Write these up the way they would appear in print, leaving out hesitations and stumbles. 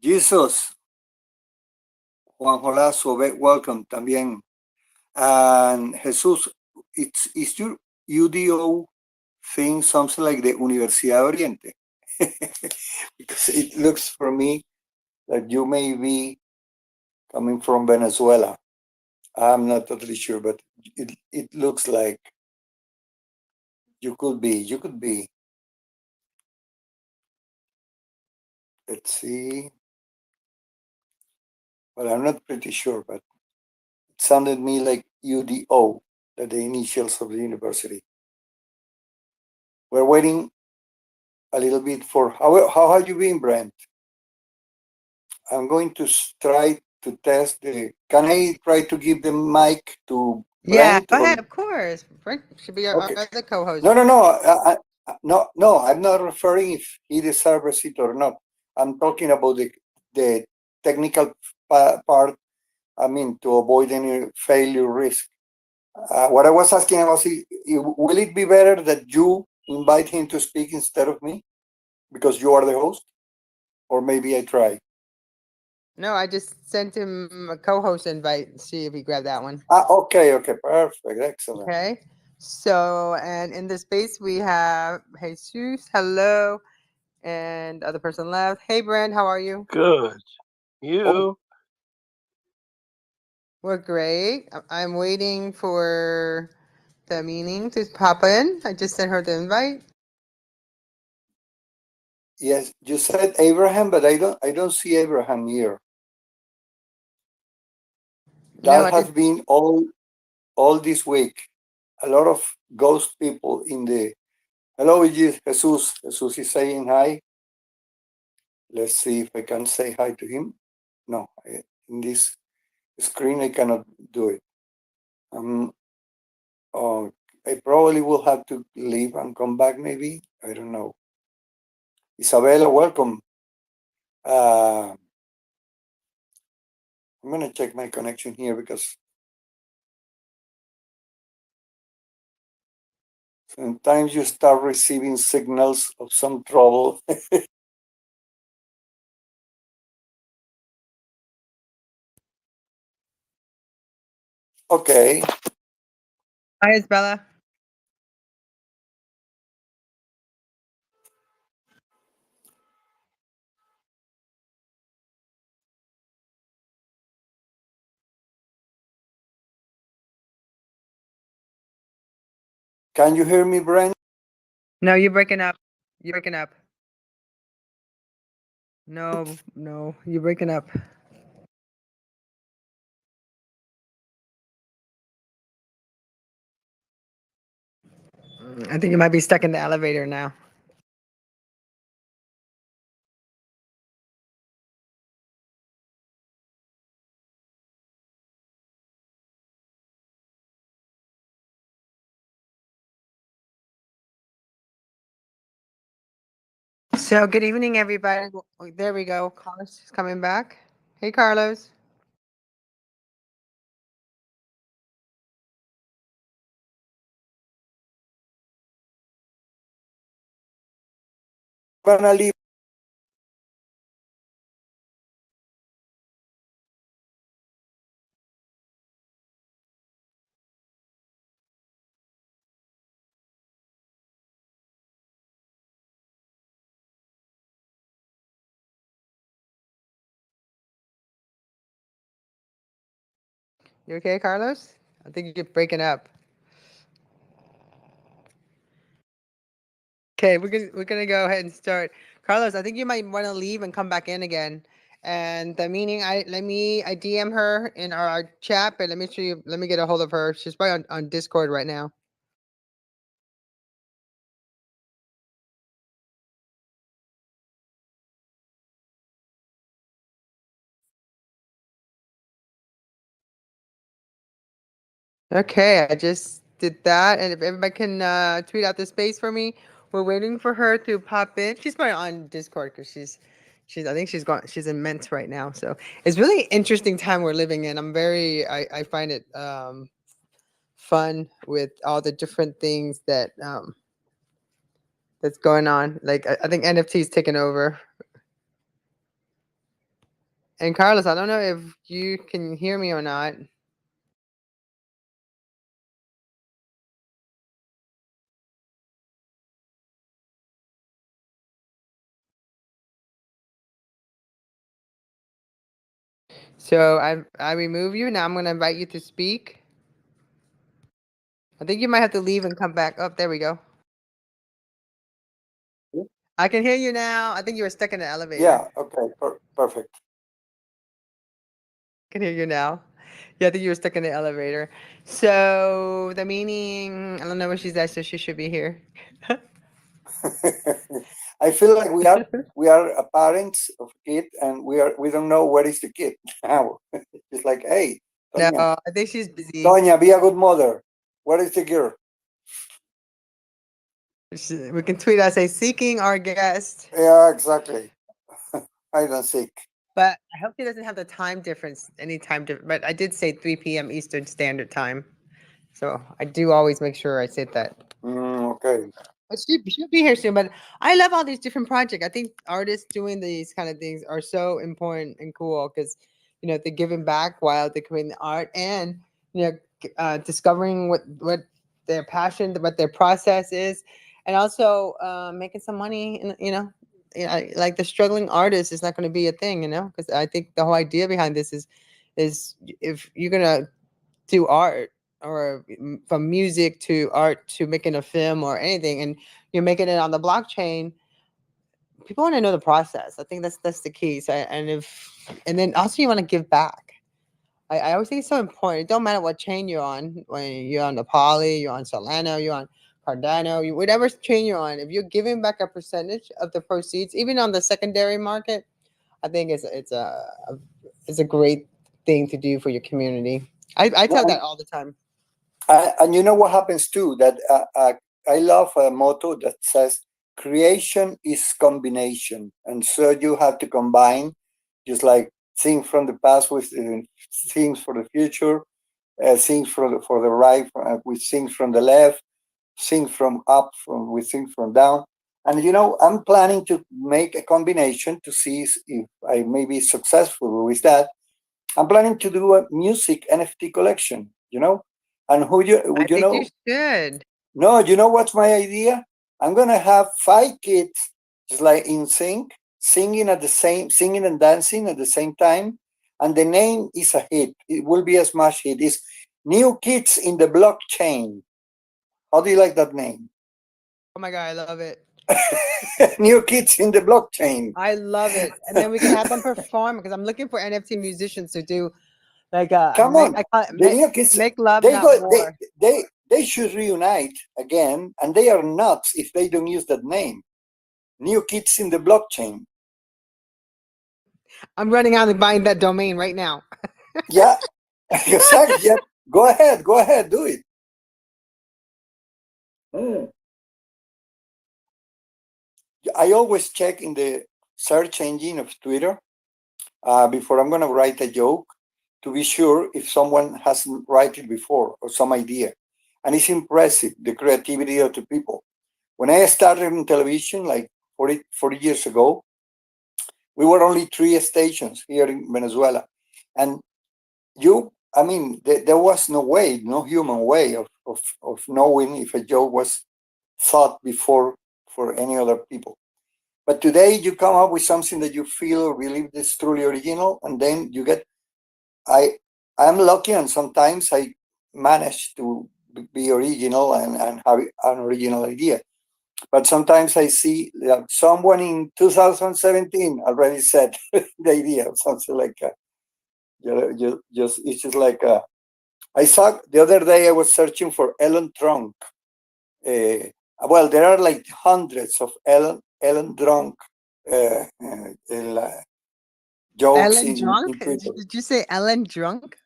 Jesus, Juan Jolazo, welcome también. And Jesus, is your UDO thing something like the Universidad Oriente? Because it looks for me that you may be coming from Venezuela. I'm not totally sure, but it looks like you could be. You could be. Let's see. Well, I'm not pretty sure, but it sounded to me like UDO, that the initials of the university. We're waiting a little bit for how have you been, Brent? I'm going to try to test the. Can I try to give the mic to Yeah, Brent? go Or ahead. Of course, Brent should be our okay, other co-host. no, no, no, no. I'm not referring if he deserves it or not. I'm talking about the technical part. I mean, to avoid any failure risk. What I was asking was, will it be better that you invite him to speak instead of me because you are the host, or maybe I try? No, I just sent him a co-host invite. See if he grabbed that one. Okay, perfect, excellent. Okay. So, and in this space we have Jesus. Hello, and the other person left. Hey, Brent, how are you? Good. Oh, You? We're great. I'm waiting for the meaning to pop in. I just sent her the invite. yes, you said Abraham, but I don't see Abraham here. No, That I has did. been all this week. A lot of ghost people in the. Hello, Jesus. Jesus is saying hi. Let's see if I can say hi to him. No, in this screen I cannot do it. Oh, I probably will have to leave and come back. Maybe I don't know. Isabella, welcome. I'm gonna check my connection here because sometimes you start receiving signals of some trouble. Okay. Hi, Isabella. Can you hear me, Brent? No, you're breaking up. You're breaking up. No, you're breaking up. I think you might be stuck in the elevator now. So, good evening, everybody. There we go. Carlos is coming back. Hey, Carlos. I'm gonna leave. You okay, Carlos? I think you're breaking up. Okay, we're gonna go ahead and start. Carlos, I think you might want to leave and come back in again. And the meaning, I DM her in our chat, but let me get a hold of her. She's probably on Discord right now. Okay, I just did that, and if everybody can tweet out the space for me, we're waiting for her to pop in. She's probably on Discord because she's I think she's in Mint right now. So it's really interesting time we're living in. I find it fun with all the different things that's going on. Like I think NFTs taking over. And Carlos, I don't know if you can hear me or not. So I remove you. Now I'm going to invite you to speak. I think you might have to leave and come back. Oh, there we go. I can hear you now. I think you were stuck in the elevator. Yeah, okay, perfect. I can hear you now. Yeah, I think you were stuck in the elevator. So the meaning, I don't know where she's at, so she should be here. I feel like we are parents of kid, and we don't know where is the kid now. It's like, hey, No, Tonya, I think she's busy. Tonya, be a good mother. Where is the girl? We can tweet us, say, seeking our guest. Yeah, exactly. Hide and seek. But I hope she doesn't have the time difference, any time difference. But I did say 3 p.m. Eastern Standard Time. So I do always make sure I said that. Okay. But she'll be here soon. But I love all these different projects. I think artists doing these kind of things are so important and cool because, they're giving back while they're creating the art and, discovering what their passion, what their process is, and also making some money. And, like the struggling artist is not going to be a thing, because I think the whole idea behind this is if you're going to do art or from music to art to making a film or anything and you're making it on the blockchain, people want to know the process. I think that's the key. So and then also you want to give back. I always think it's so important. It don't matter what chain you're on, when you're on the Poly, you're on Solana, you're on Cardano, whatever chain you're on, if you're giving back a percentage of the proceeds, even on the secondary market, I think it's a great thing to do for your community. I tell that all the time. And you know what happens too? That I love a motto that says creation is combination. And so you have to combine, just like things from the past with things for the future, things for the right with things from the left, things from up with things from down. And I'm planning to make a combination to see if I may be successful with that. I'm planning to do a music NFT collection, and I think you should. no, what's my idea? I'm gonna have 5 kids just like in sync, singing and dancing at the same time, and the name is a hit. It will be a smash hit. It's New Kids in the Blockchain. How do you like that name? Oh my god, I love it. New Kids in the Blockchain. I love it. And then we can have them perform because I'm looking for NFT musicians to do like Come on, I call it the New Kids. make love, They not go. war. They should reunite again, and they are nuts if they don't use that name. New Kids in the Blockchain. I'm running out and buying that domain right now. Yeah, exactly. Yeah. Go ahead, do it. I always check in the search engine of Twitter before I'm going to write a joke to be sure if someone hasn't written it before or some idea. And it's impressive, the creativity of the people. When I started in television, like 40 years ago, we were only 3 stations here in Venezuela. And there was no human way of knowing if a joke was thought before for any other people. But today you come up with something that you feel or believe is truly original, and then you get. I'm lucky, and sometimes I manage to be original and have an original idea. But sometimes I see that someone in 2017 already said the idea of something like it's just like I saw the other day I was searching for Ellen Trunk. Well, there are like hundreds of Ellen Drunk jokes Ellen in Drunk? Twitter. Did you say Ellen Drunk?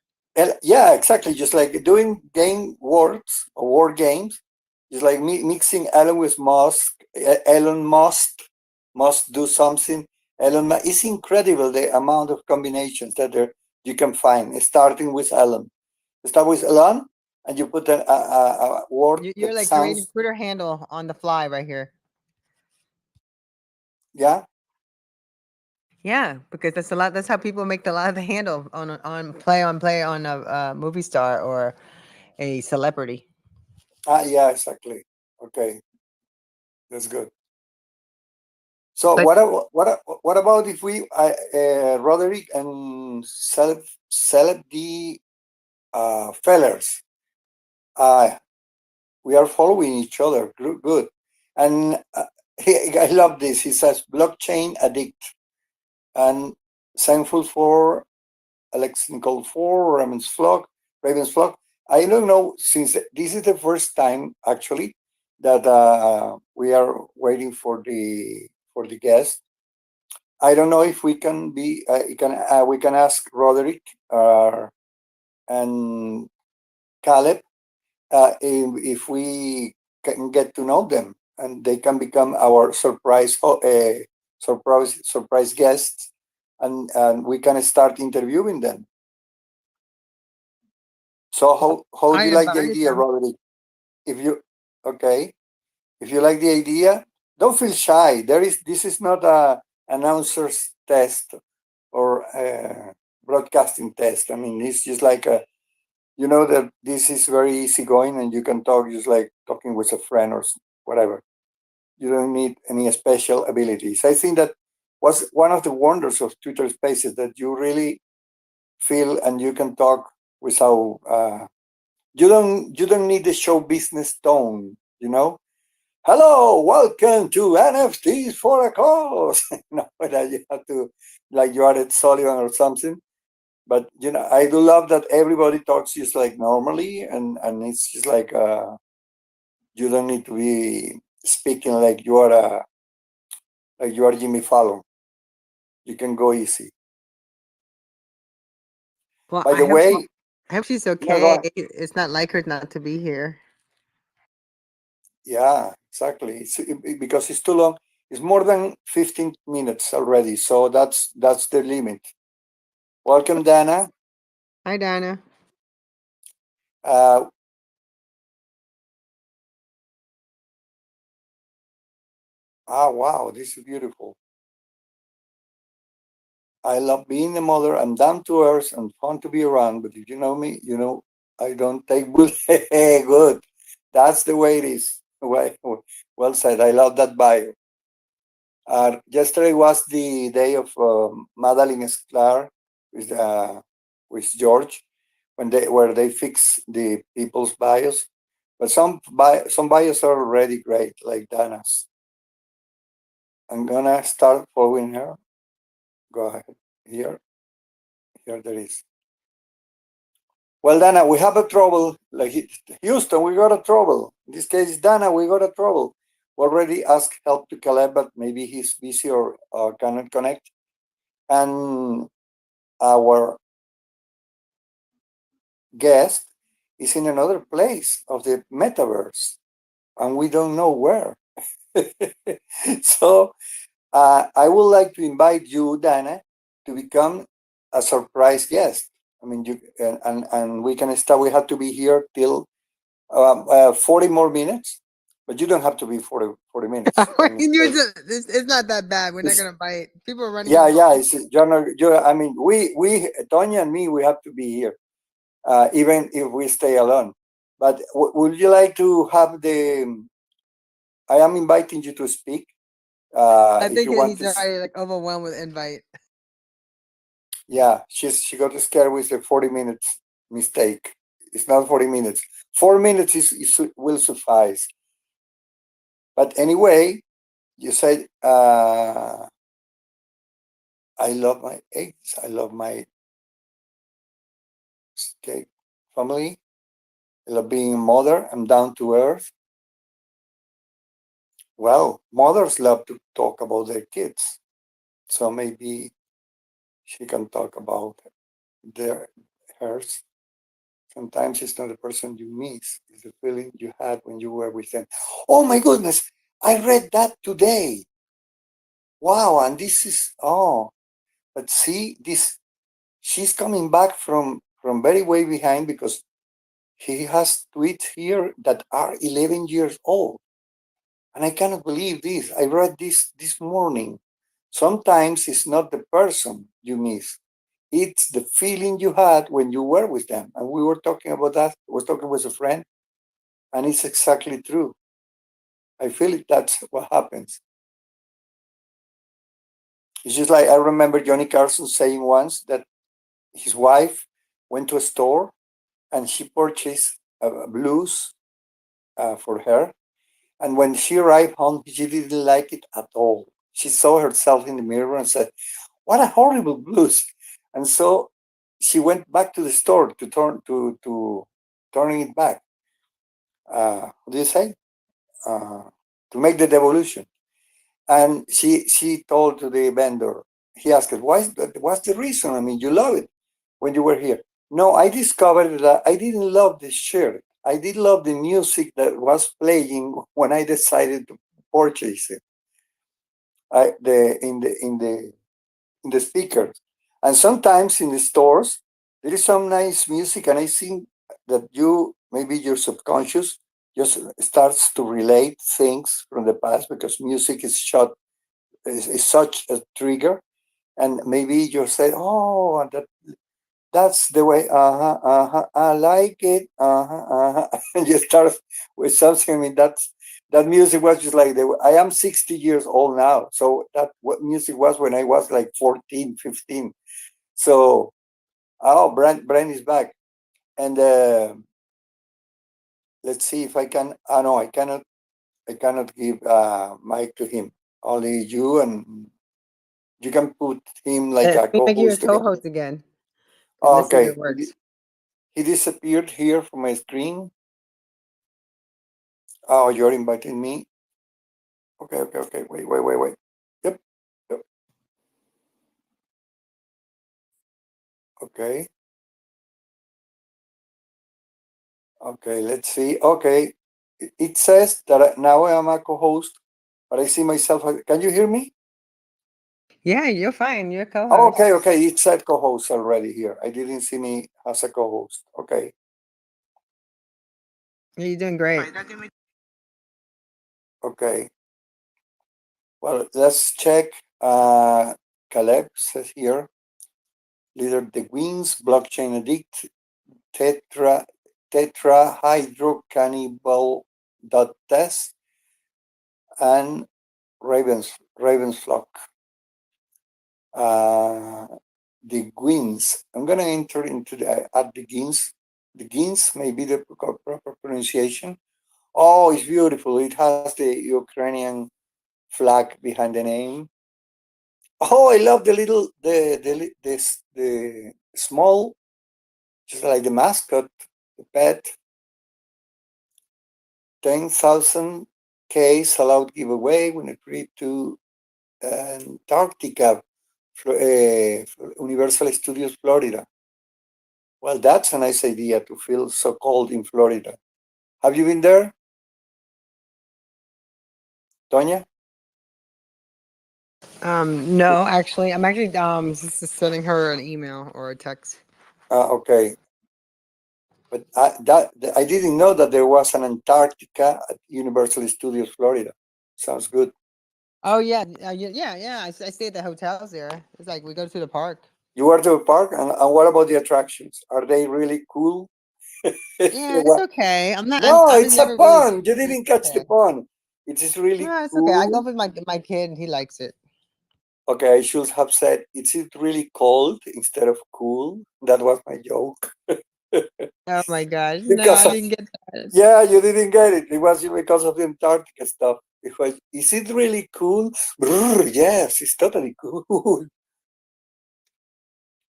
Yeah, exactly. Just like doing game words or war games, just like mixing Elon with Musk. Elon must do something. It's incredible the amount of combinations that you can find. Starting with Elon, start with Elon, and you put a word You're that like creating sounds. Twitter handle on the fly right here. Yeah. Yeah, because that's a lot. That's how people make a lot of the handle on a movie star or a celebrity. Yeah, exactly. Okay, that's good. So But what about if we Roderick and select the fellers? Uh, we are following each other. Good. And I love this. He says blockchain addict and thankful for Alex Nicole for Ravens flock. I don't know, since this is the first time actually that we are waiting for the guest. I don't know if we can be we can ask Roderick and Caleb if we can get to know them and they can become our surprise guests, and we can start interviewing them. So how do I you like the invited idea, them. Roderick? If you okay, if you like the idea, don't feel shy. This is not a announcer's test or a broadcasting test. I mean, it's just like a, you know, that this is very easygoing and you can talk just like talking with a friend or whatever. You don't need any special abilities. I think that was one of the wonders of Twitter Spaces, that you really feel and you can talk without you don't need the show business tone, you know. Hello, welcome to NFTs for a cause. No, that you have to, like you are at Sullivan or something. But you know, I do love that everybody talks just like normally, and it's just like you don't need to be speaking like you are Jimmy Fallon. You can go easy. Well, By the way, I hope she's no, go okay. on. It's not like her not to be here. Yeah, exactly. Because it's too long. It's more than 15 minutes already, so that's the limit. Welcome, Dana. Hi, Donna. Uh, wow, this is beautiful. I love being a mother. I'm down to earth and fun to be around. But if you know me, you know I don't take bull. Good. That's the way it is. Well said. I love that bio. Yesterday was the day of Madeline Sklar with George, when they where they fix the people's bios. But some bios are already great, like Dana's. I'm gonna start following her. Go ahead. Here, here there is. Well, Dana, we have a trouble. Like Houston, we got a trouble. In this case, Dana, we got a trouble. We already asked help to Caleb, but maybe he's busy or cannot connect. And our guest is in another place of the metaverse, and we don't know where. So I would like to invite you, Dana, to become a surprise guest. I mean, you and we can start. We have to be here till 40 more minutes, but you don't have to be 40 minutes. I mean, It's not that bad. We're not it's, gonna bite. People are running yeah, into. yeah. It's, you're not, you're, I mean, we, Tonya and me, we have to be here, even if we stay alone. But would you like to have the? I am inviting you to speak. I If think you want he's to, already like overwhelmed with invite. yeah, she got scared with the 40 minutes mistake. It's not 40 minutes. 4 minutes will suffice. But anyway, you said I love my eggs. I love my steak family. I love being a mother. I'm down to earth. Well, mothers love to talk about their kids. So maybe she can talk about their hers. Sometimes it's not the person you miss, it's the feeling you had when you were with them. Oh my goodness, I read that today. Wow, and this is but see this she's coming back from very way behind, because he has tweets here that are 11 years old. And I cannot believe this. I read this morning. sometimes it's not the person you miss. It's the feeling you had when you were with them. And we were talking about that. I was talking with a friend, and it's exactly true. I feel it, that's what happens. It's just like I remember Johnny Carson saying once that his wife went to a store and she purchased a blues for her. And when she arrived home, she didn't like it at all. She saw herself in the mirror and said, "What a horrible blues!" And so she went back to the store to turning it back. What do you say? To make the devolution. And she told to the vendor, he asked, what's the reason? I mean, you love it when you were here. No, I discovered that I didn't love the shirt. I did love the music that was playing when I decided to purchase it. In the speakers. And sometimes in the stores, there is some nice music, and I think that maybe your subconscious just starts to relate things from the past because music is such a trigger, and maybe you say, "Oh, that's the way. I like it. And you start with something. I mean, that music was just like I am 60 years old now, so that what music was when I was like 14, 15. So, oh, Brand is back, and let's see if I can. No, I cannot. I cannot give mic to him. Only you, and you can put him like a Let me make you a co-host again. co-host again. Let's see if Okay, it works. he disappeared here from my screen. Oh, you're inviting me. Okay. Wait. Yep. Yep. Okay. Okay, let's see. Okay. It says that now I am a co-host, but I see myself. Can you hear me? Yeah, you're fine. You're a Oh, co-host. okay. It said co-host already here. I didn't see me as a co-host. Okay. You're doing great. Okay. Well, let's check. Caleb says here, leader the Wings, blockchain addict, tetra tetrahydrocannibal dot test, and Ravensflock. The Gwins. I'm gonna enter into add the Gins. The Gins may be the proper pronunciation. Oh, it's beautiful. It has the Ukrainian flag behind the name. Oh, I love the little the small, just like the mascot, the pet. 10,000 Ks allowed giveaway when a trip to Antarctica, Universal Studios, Florida. Well, that's a nice idea to feel so cold in Florida. Have you been there, Tonya? No, actually, I'm actually just sending her an email or a text. Okay, but I didn't know that there was an Antarctica at Universal Studios, Florida. Sounds good. Oh yeah, yeah. I stay at the hotels there. It's like we go to the park. You were to a park, and what about the attractions? Are they really cool? Yeah, it's okay. I'm not. No, I was it's a never really. pun. You It's didn't catch the okay. pun. It is really No, it's okay. I go cool. with my kid, and he likes it. Okay, I should have said, is it really cold instead of cool? That was my joke. Oh my gosh, no, Because I didn't get that. yeah, you didn't get it. It was because of the Antarctica stuff. It was, is it really cool? Brr, yes, it's totally cool.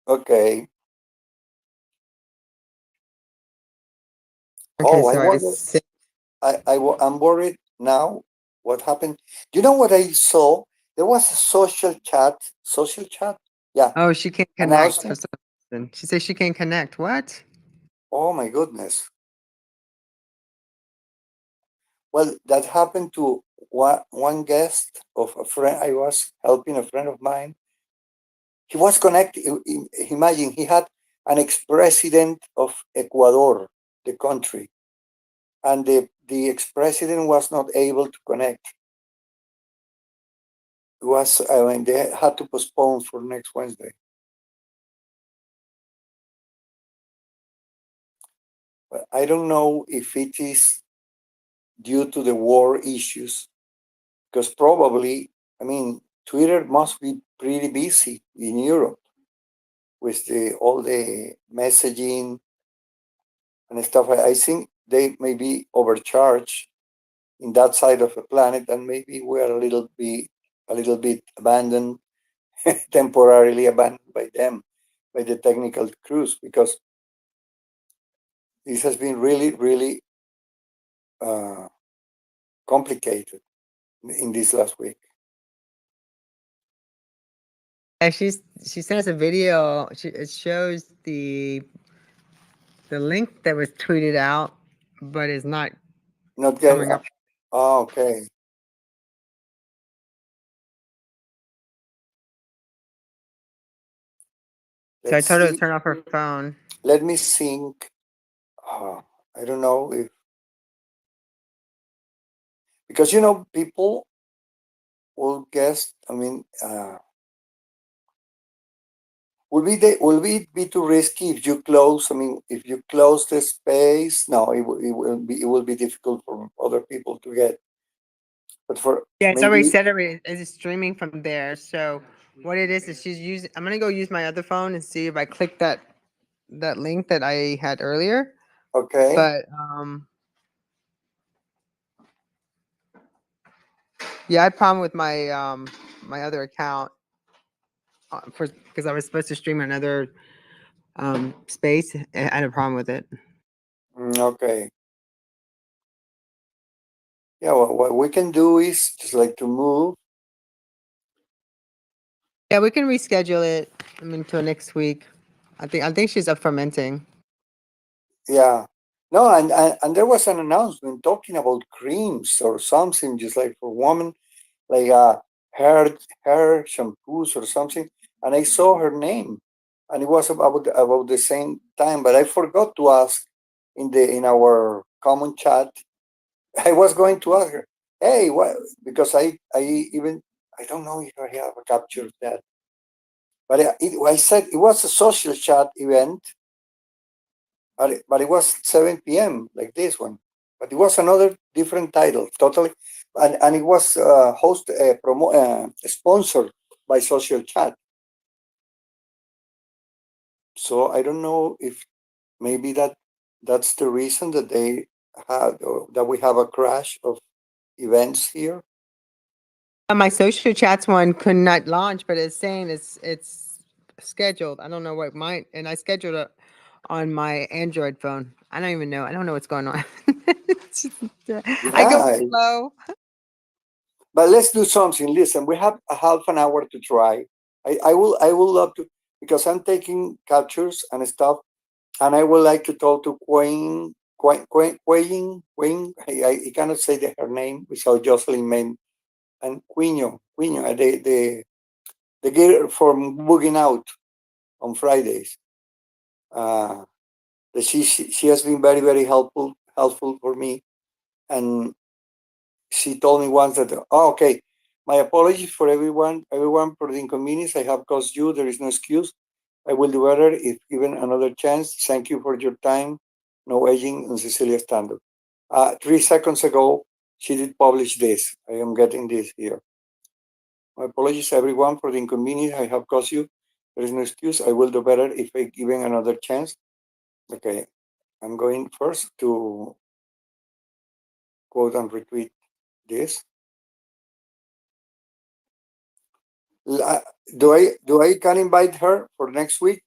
Okay. Okay, Oh, I so I wonder. sent. I'm worried now. What happened? You know what I saw? There was a social chat. Social chat? Yeah. Oh, she can't connect for Announcement. some reason. She says she can't connect. What? Oh my goodness. Well, that happened to one guest of a friend. I was helping a friend of mine. He was connected. Imagine he had an ex-president of Ecuador, the country, and the ex-president was not able to connect. was, I mean, they had to postpone for next Wednesday. But I don't know if it is due to the war issues, because probably, I mean, Twitter must be pretty busy in Europe with all the messaging and stuff. I think they may be overcharged in that side of the planet, and maybe we are a little bit abandoned, temporarily abandoned by them, by the technical crews, because this has been really, really uh, complicated in this last week. Yeah, she sent us a video. It shows the link that was tweeted out, but it's not Not get. coming up. Oh, okay. So I Let's told her to see. turn off her phone. Let me think. I don't know if, because people will guess. I mean, will it be too risky if you close? I mean, if you close the space, no, it will be difficult for other people to get. But for Yeah, it's already maybe, set. It's streaming from there. So what it is she's using. I'm gonna go use my other phone and see if I click that link that I had earlier. okay. But yeah, I had a problem with my other account for because I was supposed to stream another space. I had a problem with it. Okay. Yeah, well, what we can do is just like to move. Yeah, we can reschedule it. I mean, to next week. I think she's up fermenting. Yeah. No, and there was an announcement talking about creams or something, just like for women, like hair hair shampoos or something. And I saw her name, and it was about the same time. But I forgot to ask in our common chat. I was going to ask her, hey, what? Because I don't know if I have captured that, but I said it was a social chat event, but it was 7 p.m. like this one. But it was another different title, totally, and it was sponsored by Social Chat. So I don't know if maybe that's the reason that they had, or that we have a crash of events here. My social chats one could not launch, but it's saying it's scheduled. I don't know what mine, and I scheduled it on my Android phone. I don't even know. I don't know what's going on. I go Yeah, slow. but let's do something. Listen, we have a half an hour to try. I will love to, because I'm taking captures and stuff, and I would like to talk to Queen. I cannot say her name without Jocelyn name, and Quino, the girl from Booging Out on Fridays. Uh, that she has been very, very helpful for me, and she told me once that, oh, okay, my apologies for everyone for the inconvenience I have caused you. There is no excuse. I will do better if given another chance. Thank you for your time. No aging in Sicilia standard. 3 seconds ago, she did publish this. I am getting this here. My apologies, everyone, for the inconvenience I have caused you. There is no excuse. I will do better if I given another chance. Okay, I'm going first to quote and retweet this. Do I can invite her for next week?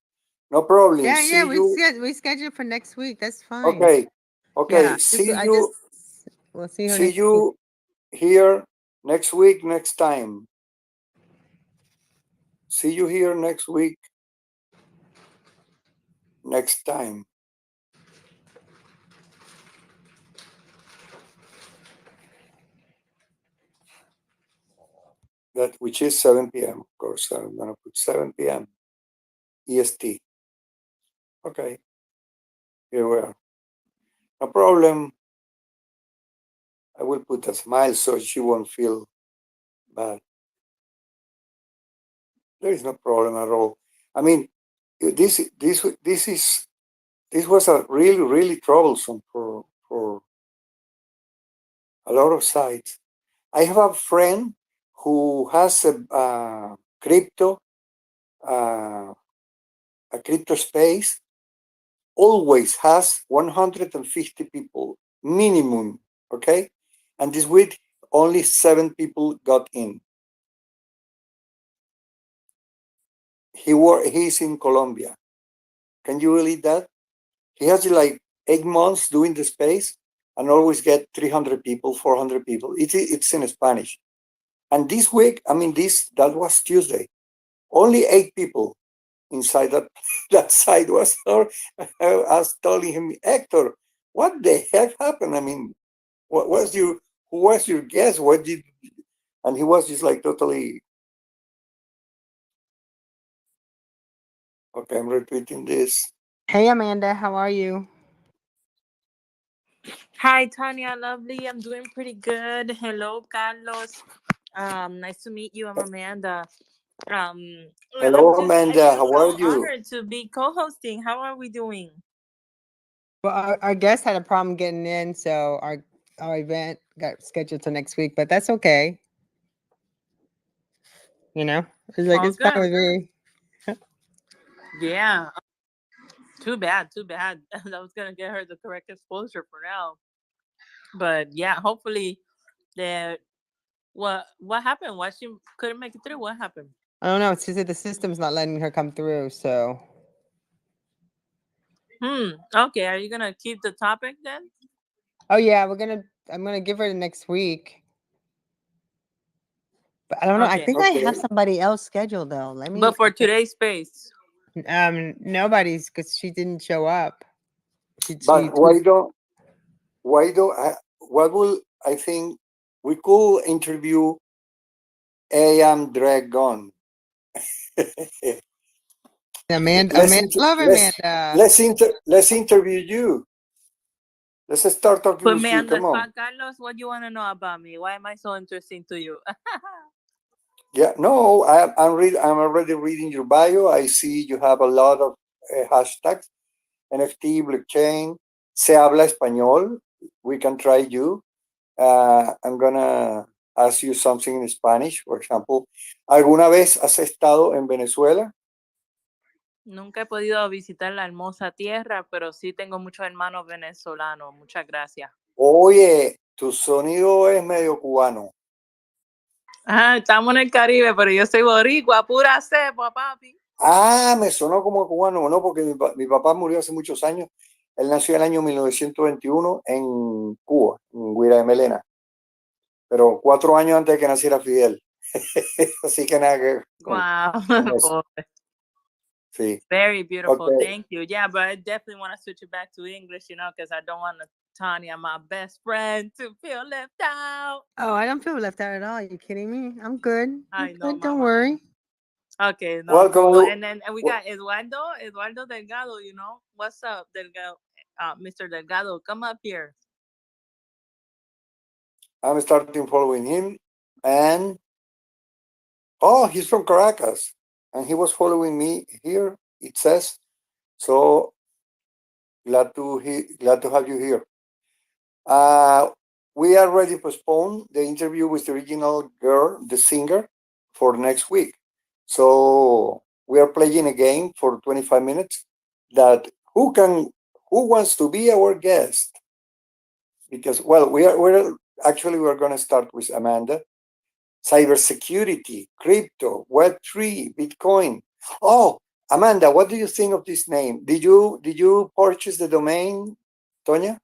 No problem. Yeah. See you. We scheduled for next week. That's fine. Okay. Okay. Yeah, I just we'll see her See next week. you here next week, next time. See you here next week, next time. That which is 7 p.m. Of course, I'm gonna put 7 p.m. EST. Okay, here we are. No problem. I will put a smile so she won't feel bad. There is no problem at all. I mean, this was a really troublesome for a lot of sites. I have a friend who has crypto, uh, a crypto space, always has 150 people minimum, okay? And this week, only 7 people got in. He's in Colombia. Can you believe that? He has like 8 months doing the space and always get 300 people, 400 people. It's in Spanish. And this week, I mean, that was Tuesday. Only 8 people inside that that site was. I was telling him, Hector, what the heck happened? I mean, what was your who was your guest? What did? And he was just like totally. Okay, I'm repeating this. Hey, Amanda, how are you? Hi, Tanya, lovely. I'm doing pretty good. Hello, Carlos. Nice to meet you. I'm Amanda. Um, Hello, I Amanda. feel How are so you? honored to be co-hosting. How are we doing? Well, our guest had a problem getting in, so our event got scheduled till next week, but that's okay. You know, All it's fine good. with me. Yeah. Too bad. Too bad. I was gonna get her the correct exposure for now, but yeah, hopefully the what happened? Why she couldn't make it through? What happened? I don't know. She said the system's not letting her come through, so. Okay. Are you gonna keep the topic then? Oh yeah, I'm gonna give her the next week. But I don't know. I Okay. think I have Okay, somebody else scheduled though. Let But me. for today's space. Nobody's because she didn't show up. She but what will I think we could interview AM Dragon. Amanda, let's Amanda, inter- love let's Amanda. let's interview you. Let's start talking Put with me you. on the Come on. spot, Carlos. What do you want to know about me? Why am I so interesting to you? Yeah, no, I'm already reading your bio. I see you have a lot of hashtags: NFT, blockchain. Se habla español. We can try you. I'm gonna ask you something in Spanish. For example, ¿alguna vez has estado en Venezuela? Nunca he podido visitar la hermosa tierra, pero sí tengo muchos hermanos venezolanos. Muchas gracias. Oye, tu sonido es medio cubano. Estamos en el Caribe, pero yo soy boricua, pura cepa, papi. Ah, me sonó como cubano, no, porque mi papá murió hace muchos años. Él nació en el año 1921 en Cuba, en Guira de Melena, pero 4 años antes de que naciera Fidel. Así que nada que ver Wow. con eso. Sí. Very beautiful. Okay. Thank you. Yeah, but I definitely want to switch it back to English, because I don't want Tanya, my best friend, to feel left out. Oh, I don't feel left out at all. Are you kidding me? I'm good. I know, Don't mama. worry. Okay, no, Welcome. cool. And then we got Eduardo Delgado, What's up, Delgado? Mr. Delgado, come up here. I'm starting following him, and oh, he's from Caracas, and he was following me here. It says so. Glad to have you here. We already postponed the interview with the original girl, the singer, for next week. So we are playing a game for 25 minutes that who wants to be our guest? Because well, we're going to start with Amanda. Cybersecurity, crypto, Web3, Bitcoin. Oh, Amanda, what do you think of this name? Did you purchase the domain, Tonya?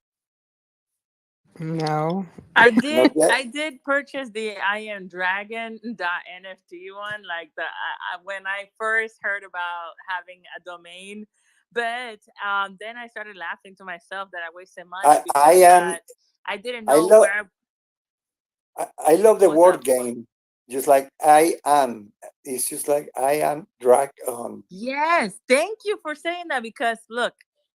No. I Not did. yet. I did purchase the I Am Dragon NFT one, like when I first heard about having a domain, but then I started laughing to myself that I wasted money I because am I didn't I know love where. I love the What's word up? game. Just like I am. It's just like I am drag on. Yes, thank you for saying that because look,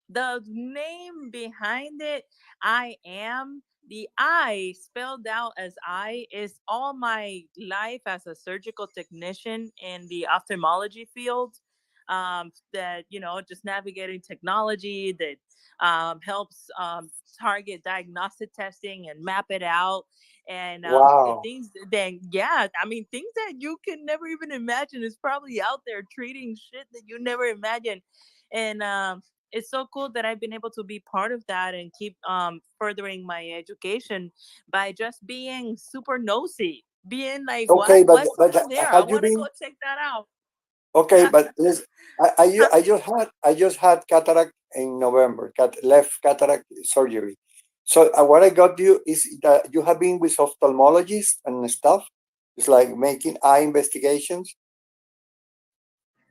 the name behind it, I am. The I spelled out as I is all my life as a surgical technician in the ophthalmology field. That just navigating technology that helps target diagnostic testing and map it out, and Wow. things. Then yeah, I mean things that you can never even imagine is probably out there treating shit that you never imagined, and it's so cool that I've been able to be part of that and keep furthering my education by just being super nosy, being like, Okay, what's but over there? I have you want to go been check that out. okay? But listen, I just had cataract in November. Left cataract surgery. So what I got you is that you have been with ophthalmologists and stuff. It's like making eye investigations,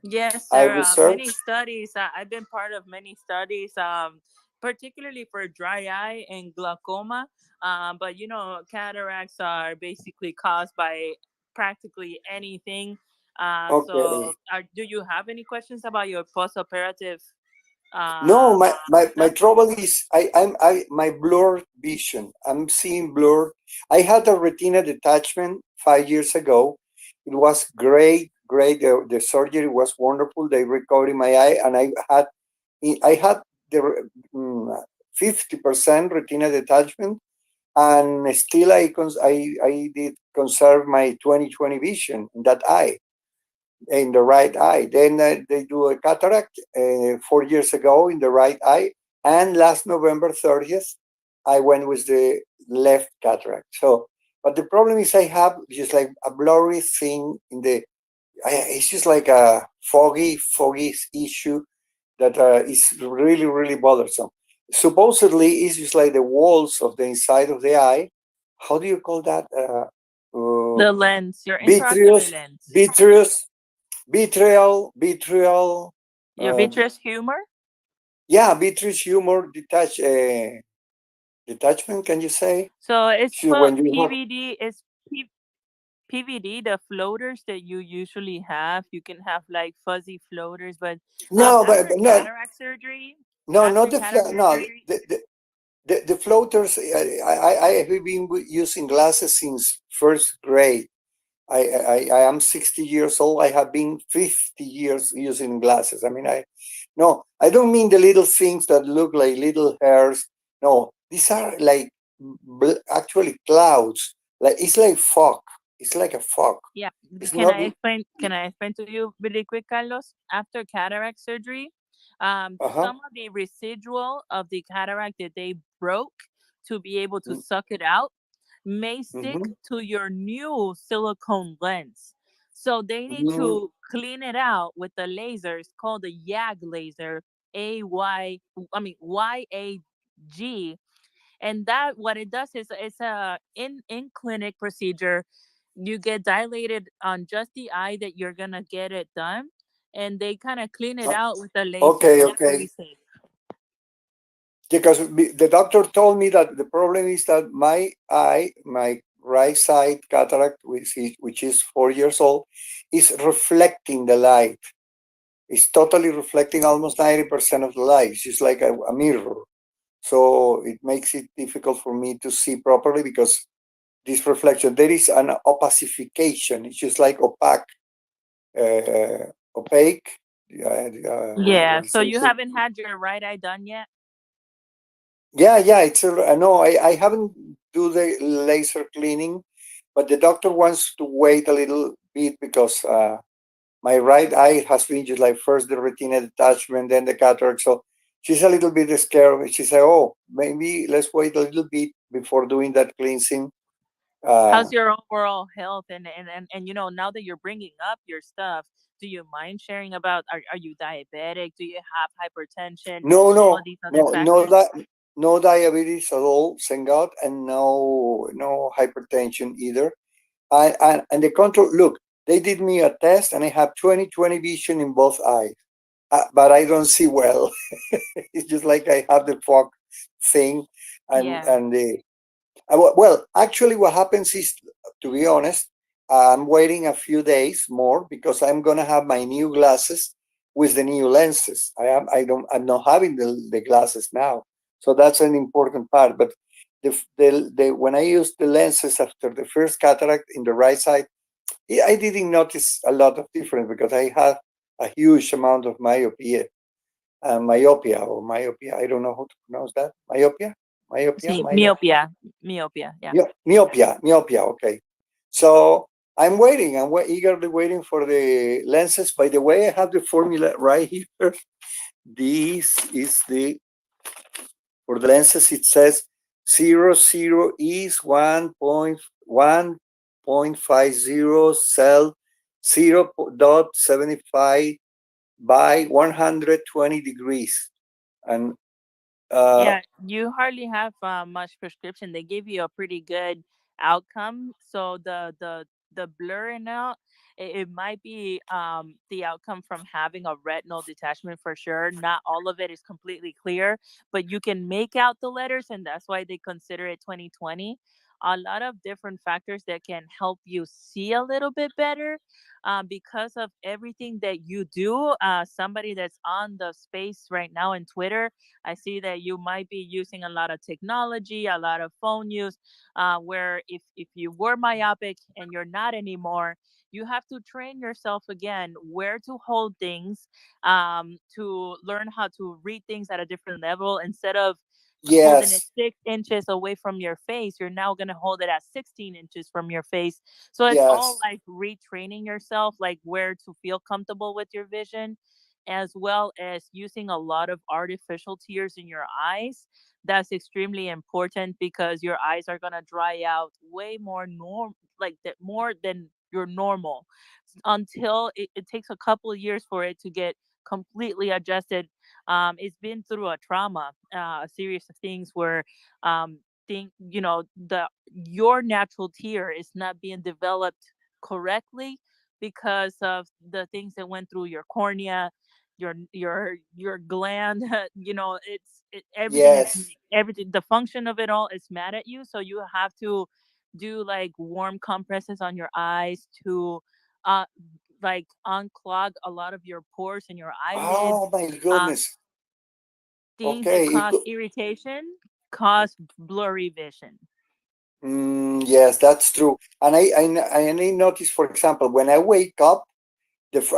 Yes, eye sir. Many research. studies. I've been part of many studies, particularly for dry eye and glaucoma. But cataracts are basically caused by practically anything. Okay. Do you have any questions about your post-operative No, my stuff? trouble is my blurred vision. I'm seeing blurred. I had a retina detachment 5 years ago. It was great, great. The surgery was wonderful. They recovered my eye, and I had the 50% retina detachment, and still I did conserve my 20/20 vision in that eye, in the right eye. Then they do a cataract 4 years ago in the right eye, and last November 30th, I went with the left cataract. So, but the problem is I have just like a blurry thing in the. It's just like a foggy issue that is really, really bothersome. Supposedly, it's just like the walls of the inside of the eye. How do you call that? The lens, your intraocular Vitreous, lens, vitreous, vitriol. your vitreous humor. Yeah, vitreous humor detachment. Can you say? So it's So when you have PVD. It's PVD, the floaters that you usually have. You can have like fuzzy floaters, but no, but after no, cataract surgery, no, not after the cataract no surgery, the floaters. I have been using glasses since first grade. I am 60 years old. I have been 50 years using glasses. I mean, no, I don't mean the little things that look like little hairs. No, these are like actually clouds. Like it's like fog. It's like a fog. yeah. It's Can not. I explain? Can I explain to you really quick, Carlos? After cataract surgery, Uh-huh. some of the residual of the cataract that they broke to be able to Mm-hmm. suck it out may stick Mm-hmm. to your new silicone lens. So they need to clean it out with the lasers called the YAG laser, YAG. And that what it does is it's a in clinic procedure. You get dilated on just the eye that you're gonna get it done, and they kind of clean it out with the laser, Okay, and it's okay. really safe. Because the doctor told me that the problem is that my eye, my right side cataract, which is 4 years old, is reflecting the light. It's totally reflecting almost 90% of the light. It's just like a mirror. So it makes it difficult for me to see properly because this reflection, there is an opacification. It's just like opaque. Yeah. What is So you it? haven't had your right eye done yet? Yeah. I know. I haven't do the laser cleaning, but the doctor wants to wait a little bit because my right eye has been just like first the retina detachment, then the cataract. So she's a little bit scared. She said, "Oh, maybe let's wait a little bit before doing that cleansing." Uh, How's your overall health? And now that you're bringing up your stuff, do you mind sharing about? Are you diabetic? Do you have hypertension? no, All no, these other no, no, factors? no diabetes at all, thank God, and no hypertension either. And the control. Look, they did me a test, and I have 20/20 vision in both eyes, but I don't see well. It's just like I have the fog thing, Yeah. and the well, actually, what happens is, to be honest, I'm waiting a few days more because I'm gonna have my new glasses with the new lenses. I'm not having the glasses now, so that's an important part. But when I used the lenses after the first cataract in the right side, I didn't notice a lot of difference because I had a huge amount of myopia. I don't know how to pronounce that. See, myopia, myopia. Yeah. myopia. Okay, so I'm waiting. Eagerly waiting for the lenses. By the way, I have the formula right here. This is the for the lenses. It says 00 is 1.50 cell 0.75 by 120 degrees. And Yeah, you hardly have much prescription. They give you a pretty good outcome. So the blurring out, it might be the outcome from having a retinal detachment for sure. Not all of it is completely clear, but you can make out the letters, and that's why they consider it 20/20. A lot of different factors that can help you see a little bit better because of everything that you do. Somebody that's on the space right now in Twitter, I see that you might be using a lot of technology, a lot of phone use, where if you were myopic and you're not anymore, you have to train yourself again where to hold things, to learn how to read things at a different level. Instead of holding it yes, 6 inches away from your face, you're now going to hold it at 16 inches from your face. So it's all yes, like retraining yourself, like where to feel comfortable with your vision, as well as using a lot of artificial tears in your eyes. That's extremely important because your eyes are going to dry out way more like that, more than your normal, until it takes a couple of years for it to get completely adjusted. It's been through a trauma, a series of things where think the your natural tear is not being developed correctly because of the things that went through your cornea, your gland. Everything is, yes. everything, the function of it all is mad at you, so you have to do like warm compresses on your eyes to uh like unclog a lot of your pores in your eyelids. Oh my um goodness. Things that Okay. cause irritation cause blurry vision. Yes, that's true. And I notice, for example, when I wake up,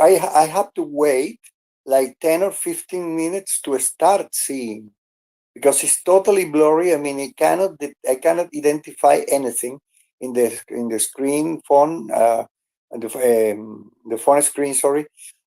I have to wait like 10 or 15 minutes to start seeing because it's totally blurry. I mean, I cannot identify anything in the screen phone, the phone screen, sorry,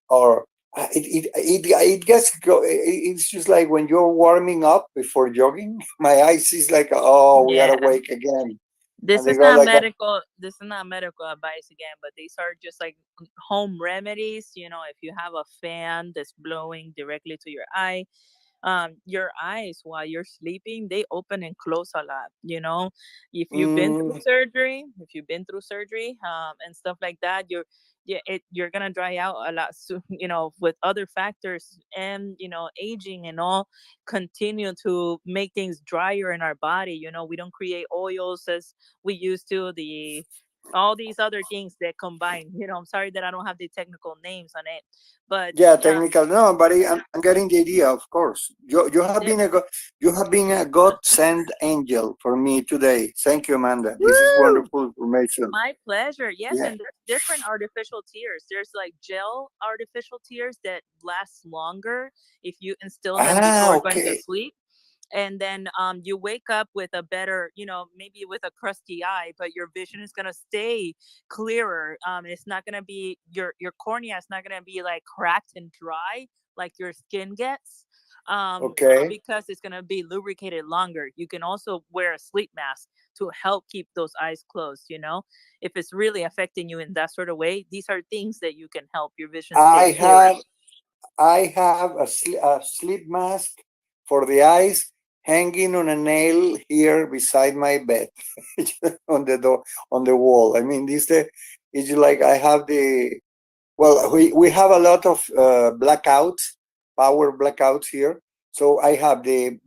or it gets it's just like when you're warming up before jogging. My eyes is like, oh, we are Yeah, awake again, and this they is go not like, medical, this is not medical advice again, but these are just like home remedies. If you have a fan that's blowing directly to your eye, your eyes while you're sleeping, they open and close a lot. If you've been through mm, surgery, and stuff like that, you're gonna dry out a lot soon. With other factors, and aging and all continue to make things drier in our body. We don't create oils as we used to. The All these other things that combine. I'm sorry that I don't have the technical names on it, but yeah, technical. No, but I'm getting the idea. Of course, you have the, been you have been a God sent angel for me today. Thank you, Amanda. This is woo! wonderful information. My pleasure. Yes, Yeah. and there's different artificial tears. There's like gel artificial tears that last longer if you instill them Ah, before going to okay. sleep. And then you wake up with a better, maybe with a crusty eye, but your vision is gonna stay clearer. It's not gonna be your cornea is not gonna be like cracked and dry like your skin gets. Okay. Because it's gonna be lubricated longer. You can also wear a sleep mask to help keep those eyes closed. If it's really affecting you in that sort of way, these are things that you can help your vision stay I clearer. have I have a sleep mask for the eyes hanging on a nail here beside my bed on the door on the wall. I mean, it's like I have the well, we have a lot of blackouts, power blackouts here. So I have the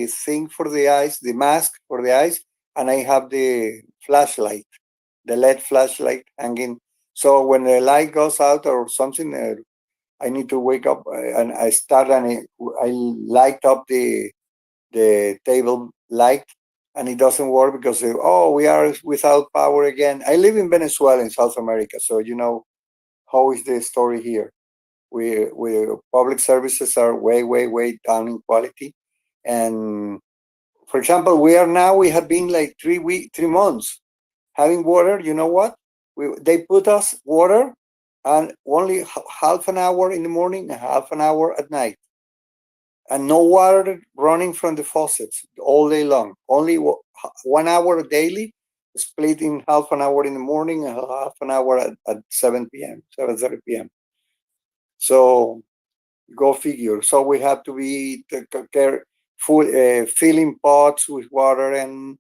thing for the eyes, the mask for the eyes, and I have the flashlight, the LED flashlight hanging. So when the light goes out or something, I need to wake up and I start and I light up the table light and it doesn't work because we are without power again. I live in Venezuela in South America, so you know how is the story here. We public services are way down in quality, and for example, we have been like 3 months having water. You know what? They put us water and only half an hour in the morning and half an hour at night, and no water running from the faucets all day long. Only 1 hour daily, split in half an hour in the morning and half an hour at 7 p.m., 7:30 p.m. So go figure. So we have to be filling pots with water, and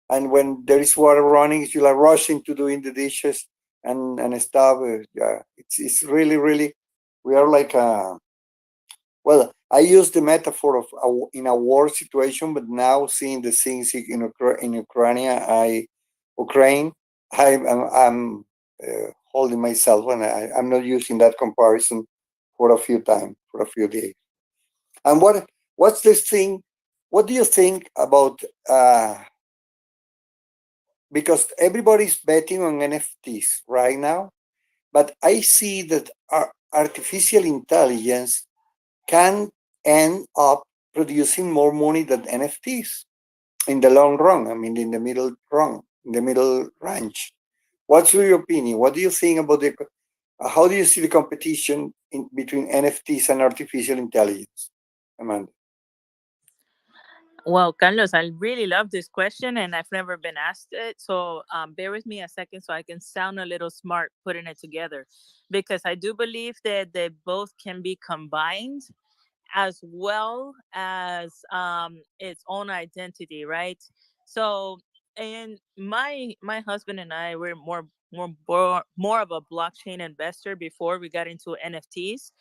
when there is water running, you are rushing to doing the dishes and stuff. Yeah, it's really we are like well, I use the metaphor of in a war situation, but now seeing the things in Ukraine, I'm holding myself, and I'm not using that comparison for a few days. And what's this thing? What do you think about? Because everybody's betting on NFTs right now, but I see that artificial intelligence can end up producing more money than NFTs in the long run. I mean, in the middle run, in the middle range. What's your opinion? What do you think about how do you see the competition between NFTs and artificial intelligence, Amanda? Well, Carlos, I really love this question, and I've never been asked it. So bear with me a second so I can sound a little smart putting it together. Because I do believe that they both can be combined as well as its own identity, right? So, and my husband and I were more of a blockchain investor before we got into NFTs.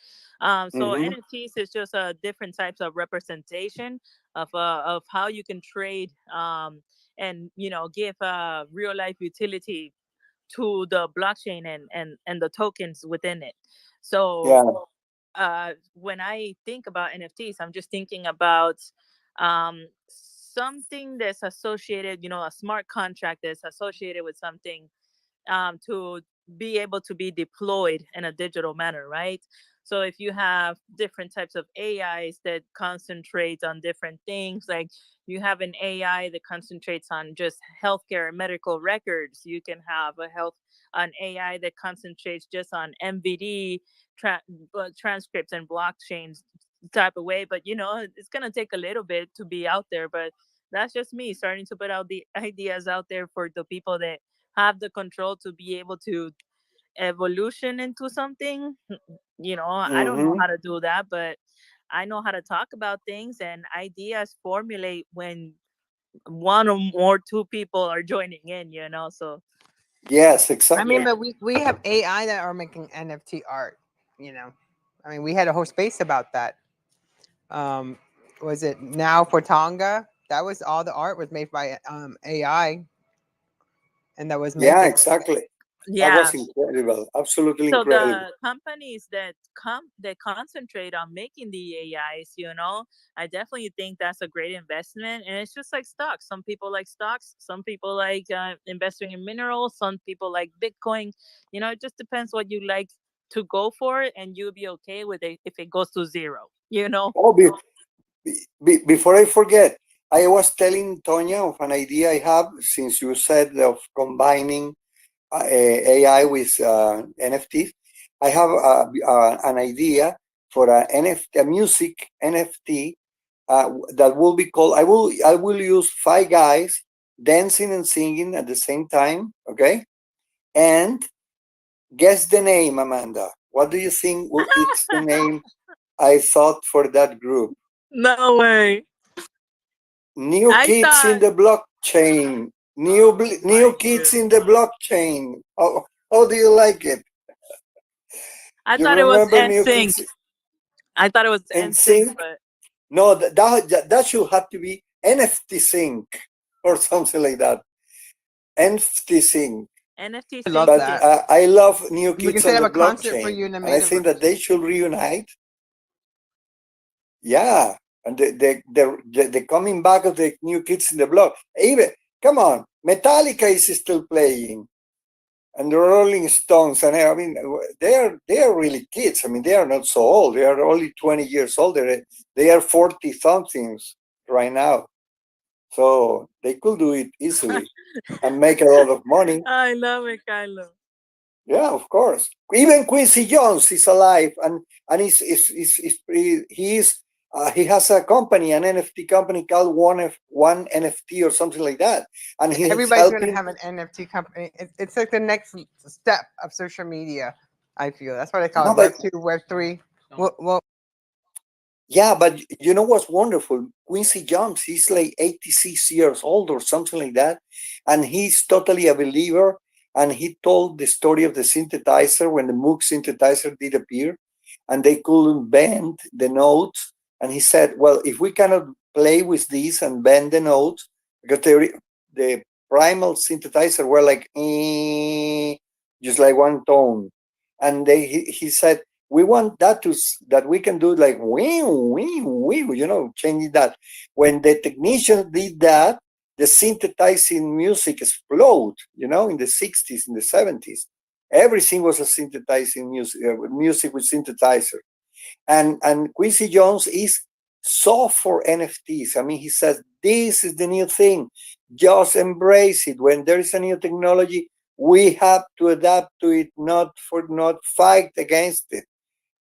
So Mm-hmm. NFTs is just different types of representation of how you can trade and give real life utility to the blockchain and the tokens within it. So Yeah, when I think about NFTs, I'm just thinking about something that's associated, a smart contract that's associated with something to be able to be deployed in a digital manner, right? So if you have different types of AIs that concentrate on different things, like you have an AI that concentrates on just healthcare and medical records, you can have an AI that concentrates just on MVD transcripts and blockchains type of way. But it's gonna take a little bit to be out there. But that's just me starting to put out the ideas out there for the people that have the control to be able to evolution into something. I don't know mm-hmm. how to do that, but I know how to talk about things, and ideas formulate when one or more two people are joining in. So Yes, I mean, exactly. but we have AI that are making NFT art. You know, I mean, we had a whole space about that. Um, was it Now for Tonga? That was all the art was made by AI, and that was Yeah, minted. exactly. That yeah. was incredible, absolutely So incredible. the companies that concentrate on making the AIs, I definitely think that's a great investment. And it's just like stocks. Some people like stocks. Some people like investing in minerals. Some people like Bitcoin. It just depends what you like to go for, and you'll be okay with it if it goes to zero. Oh, before I forget, I was telling Tonya of an idea I have since you said of combining AI with NFTs. I have an idea for a music NFT that will be called. I will use five guys dancing and singing at the same time. Okay, and guess the name, Amanda. What do you think? It's the name I thought for that group. No way. New I kids in thought, the blockchain. oh New my kids in the goodness. blockchain. How do you like it? I You thought it was remember New NSYNC. Kids I thought it was and NSYNC, Sync? but No, that should have to be NFT Sync or something like that. NFT Sync. NFT I love sync. But that. I love New We can Kids set on up the a concert for blockchain, you in the and I think metaverse. that they should reunite. Yeah, and the coming back of the new kids in the block. Even, come on, Metallica is still playing, and the Rolling Stones, and I mean, they are really kids. I mean, they are not so old. They are only 20 years old. They are 40 somethings right now, so they could do it easily and make a lot of money. I love it, Carlos. Yeah, of course. Even Quincy Jones is alive, and he has a company, an NFT company called One NFT or something like that, and he's Everybody's gonna helping. have an NFT company. It's like the next step of social media. I feel that's what I call No, it. but Web 2, Web 3. Well, yeah, but you know what's wonderful? Quincy Jones, he's like 86 years old or something like that, and he's totally a believer. And he told the story of the synthesizer when the Moog synthesizer did appear, and they couldn't bend the notes. And he said, "Well, if we cannot play with these and bend the notes, because the primal synthesizer were like just like one tone," and he said, we want that we can do like changing that. When the technicians did that, the synthesizing music explode, in the 60s, in the 70s. Everything was a synthesizing music with synthesizer. And Quincy Jones is so for NFTs. I mean, he says, this is the new thing. Just embrace it. When there is a new technology, we have to adapt to it, not fight against it.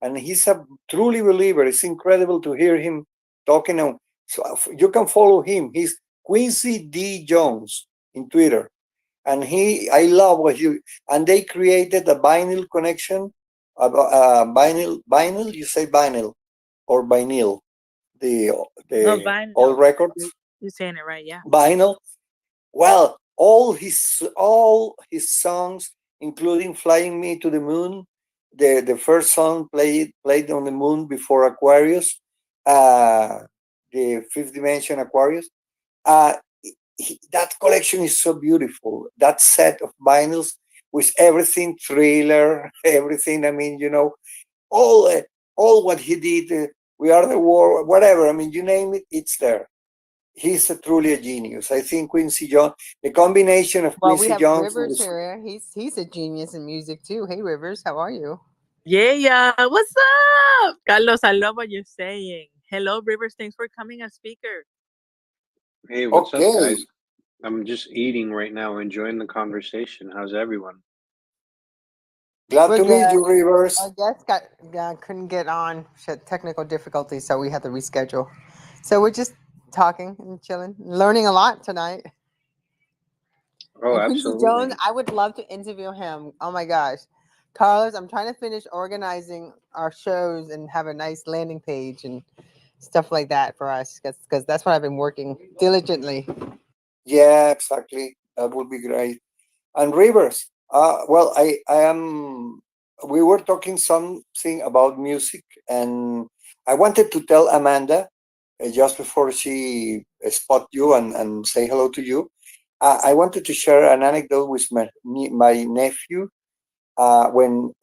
And he's a truly believer. It's incredible to hear him talking. So you can follow him. He's Quincy D. Jones in Twitter. And I love what and they created a vinyl connection, vinyl, you say vinyl or vinyl, the No, vinyl. old records. You're saying it right, yeah. Vinyl. Well, all his songs, including "Flying Me to the Moon," the first song played on the moon before Aquarius, the fifth dimension Aquarius. Uh, that collection is so beautiful. That set of vinyls with everything, Thriller, everything. I mean, all what he did. We Are the War, whatever. I mean, you name it, it's there. He's truly a genius. I think Quincy Jones, the combination of well, we Quincy have Jones Rivers here. He's a genius in music too. Hey, Rivers, how are you? Yeah. What's up? Carlos, I love what you're saying. Hello, Rivers. Thanks for coming as speaker. Hey, what's up, Okay. guys? I'm just eating right now, enjoying the conversation. How's everyone? Glad We're to meet good. you, Rivers. Our guest couldn't get on. She had technical difficulties, so we had to reschedule. So we're just talking and chilling, learning a lot tonight. Oh, And Quincy Jones, absolutely. I would love to interview him. Oh my gosh. Carlos, I'm trying to finish organizing our shows and have a nice landing page and stuff like that for us because that's what I've been working diligently. Yeah, exactly. That would be great. And Rivers, well, I am. We were talking something about music, and I wanted to tell Amanda just before she spot you and say hello to you. I wanted to share an anecdote with my nephew. When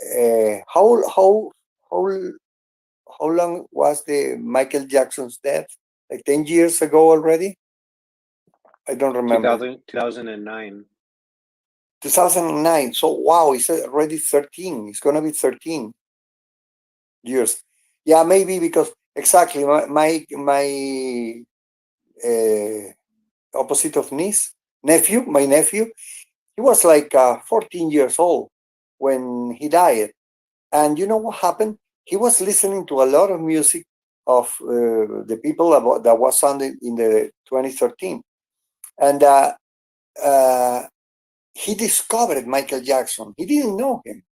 how how long was the Michael Jackson's death? Like 10 years ago already? I don't remember. 2009. 2009. So wow, it's already 13. It's gonna be 13 years. Yeah, maybe because exactly my opposite of my nephew, he was like 14 years old when he died. And you know what happened? He was listening to a lot of music of the people that was sounded in the 2013, and uh, he discovered Michael Jackson. He didn't know him,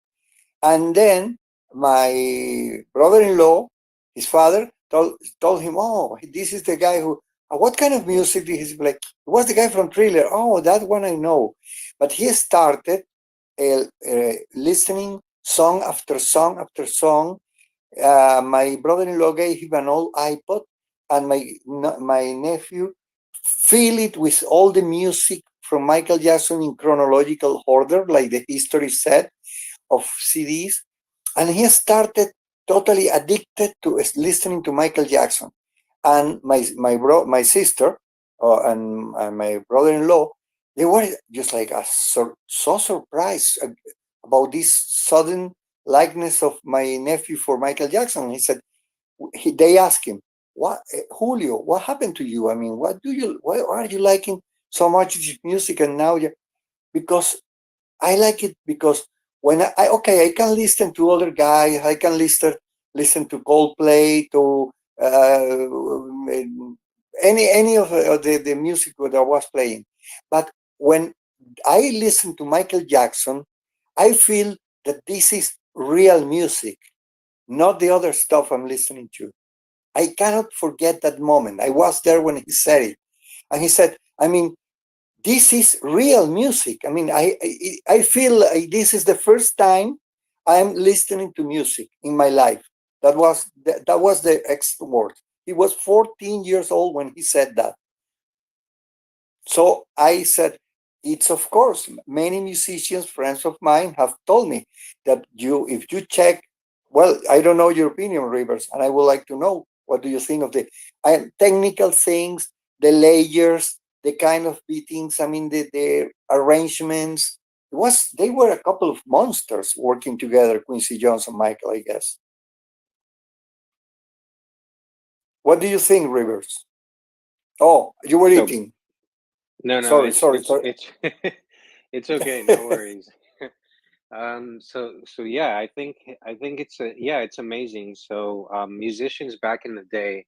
and then my brother-in-law, his father, told him, "Oh, this is the guy who. What kind of music did he play? It was the guy from Thriller. Oh, that one I know." But he started listening song after song after song. My brother-in-law gave him an old iPod, and my nephew fill it with all the music from Michael Jackson in chronological order, like the history said, of CDs, and he started totally addicted to listening to Michael Jackson. and my sister and my brother-in-law, they were just like so surprised about this sudden likeness of my nephew for Michael Jackson. He said, they asked him, "What, Julio? What happened to you? I mean, why are you liking so much this music?" And now you, because I like it because when I can listen to other guys, I can listen to Coldplay, to any of the music that I was playing, but when I listen to Michael Jackson, I feel that this is real music, not the other stuff I'm listening to. I cannot forget that moment. I was there when he said it, and he said, "I mean, this is real music. I mean, I feel like this is the first time I'm listening to music in my life." That was the X word. He was 14 years old when he said that. So I said, it's of course, many musicians, friends of mine, have told me that if you check, well, I don't know your opinion, Rivers, and I would like to know what do you think of the technical things, the layers, the kind of beatings, I mean, the arrangements. They were a couple of monsters working together, Quincy Jones and Michael, I guess. What do you think, Rivers? Oh, you were So eating. no, Sorry, sorry, sorry. it's it's okay, no worries. So yeah, I think it's amazing. So musicians back in the day,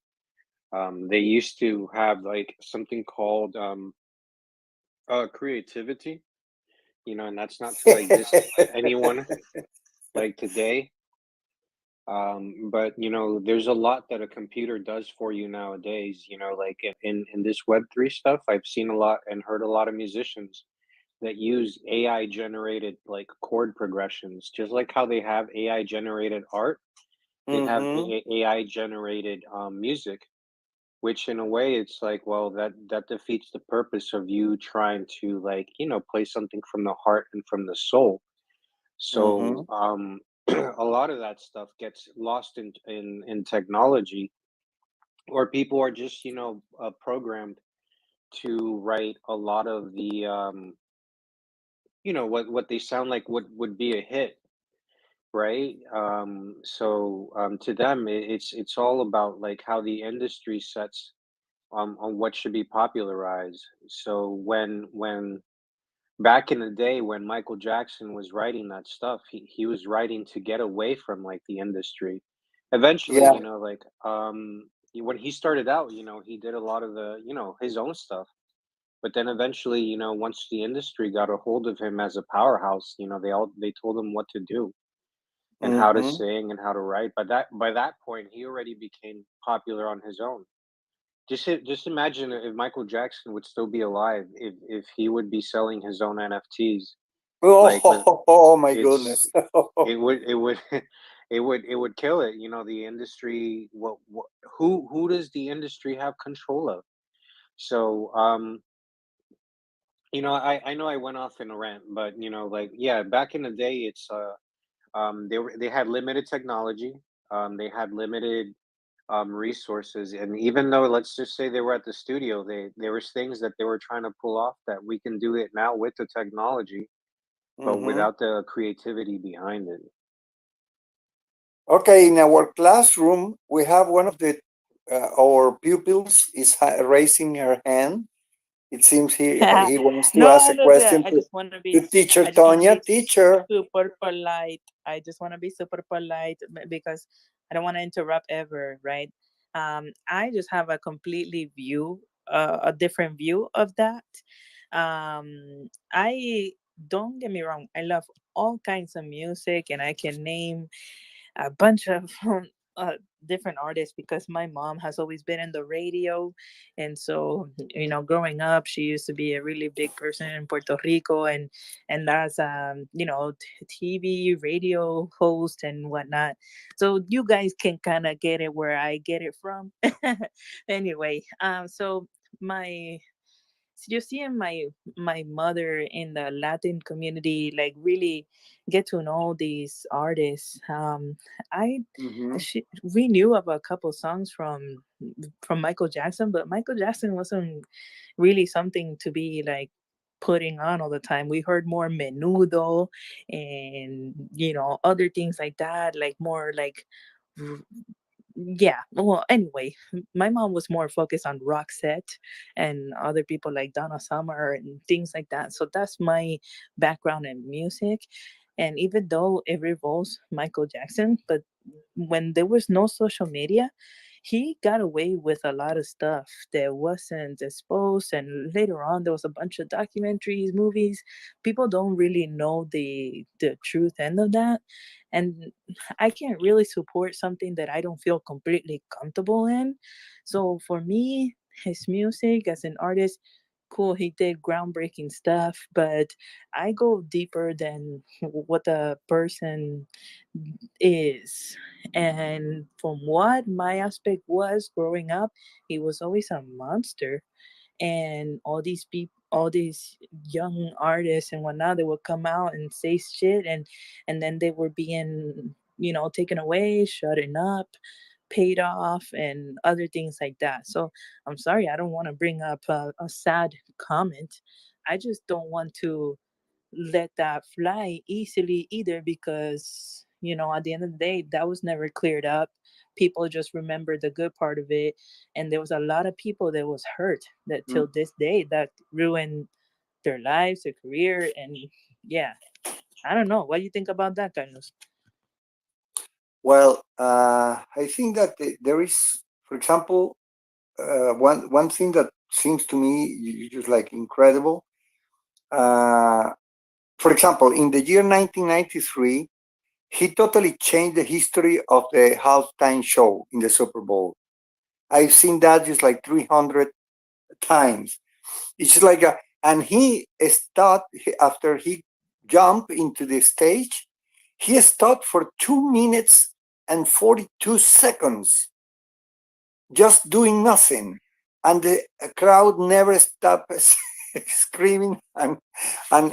they used to have like something called creativity, and that's not to like diss anyone like today. But there's a lot that a computer does for you nowadays. Like in this Web3 stuff, I've seen a lot and heard a lot of musicians that use AI generated like chord progressions, just like how they have AI generated art. They have Mm-hmm. AI generated music, which in a way it's like, well, that defeats the purpose of you trying to like play something from the heart and from the soul. Mm-hmm. So a lot of that stuff gets lost in technology, or people are just programmed to write a lot of the what they sound like would be a hit, right? So to them, it's all about like how the industry sets on what should be popularized. So when back in the day when Michael Jackson was writing that stuff, he was writing to get away from like the industry. Eventually, Yeah. like when he started out, he did a lot of the his own stuff. But then eventually, once the industry got a hold of him as a powerhouse, they told him what to do and how to Mm-hmm. sing and how to write. But by that point, he already became popular on his own. Just imagine if Michael Jackson would still be alive, if he would be selling his own NFTs, like with Oh my it's goodness. it would it would kill it. The industry. What who does the industry have control of? So I know I went off in a rant, but like yeah, back in the day, it's they had limited technology, they had limited resources, and even though let's just say they were at the studio, there was things that they were trying to pull off that we can do it now with the technology, but Mm-hmm. without the creativity behind it. Okay, in our classroom, we have one of the our pupils is raising her hand. It seems he wants to ask No, a no, question to teacher I just want to Tonya. be Teacher. super polite. I just want to be super polite because I don't want to interrupt ever, right? I just have a completely a different view of that. I don't get me wrong. I love all kinds of music, and I can name a bunch of uh, different artists because my mom has always been in the radio. And so, growing up, she used to be a really big person in Puerto Rico, and that's TV, radio host and whatnot. So you guys can kind of get it where I get it from. Anyway, so my you see my mother in the Latin community like really get to know these artists. I Mhm. we knew about a couple songs from Michael Jackson, but Michael Jackson wasn't really something to be like putting on all the time. We heard more menudo and other things like that, like more like yeah. Well, anyway, my mom was more focused on Roxette and other people like Donna Summer and things like that. So that's my background in music. And even though it revolves Michael Jackson, but when there was no social media, he got away with a lot of stuff that wasn't exposed. And later on, there was a bunch of documentaries, movies. People don't really know the truth end of that. And I can't really support something that I don't feel completely comfortable in. So for me, his music as an artist, cool, he did groundbreaking stuff, but I go deeper than what the person is. And from what my aspect was growing up, he was always a monster. And all these young artists and whatnot, they would come out and say shit, and then they were being taken away, shutting up, paid off, and other things like that. So I'm sorry, I don't want to bring up a sad comment. I just don't want to let that fly easily either, because at the end of the day, that was never cleared up. People just remember the good part of it, and there was a lot of people that was hurt that Mm. till this day that ruined their lives, their career. And yeah, I don't know, what do you think about that, Carlos? Well, I think that there is, for example, one thing that seems to me just like incredible. Uh, for example, in the year 1993, he totally changed the history of the halftime show in the Super Bowl. I've seen that just like 300 times. It's like and he stopped after he jumped into the stage. He stopped for 2 minutes and 42 seconds, just doing nothing, and the crowd never stopped screaming. And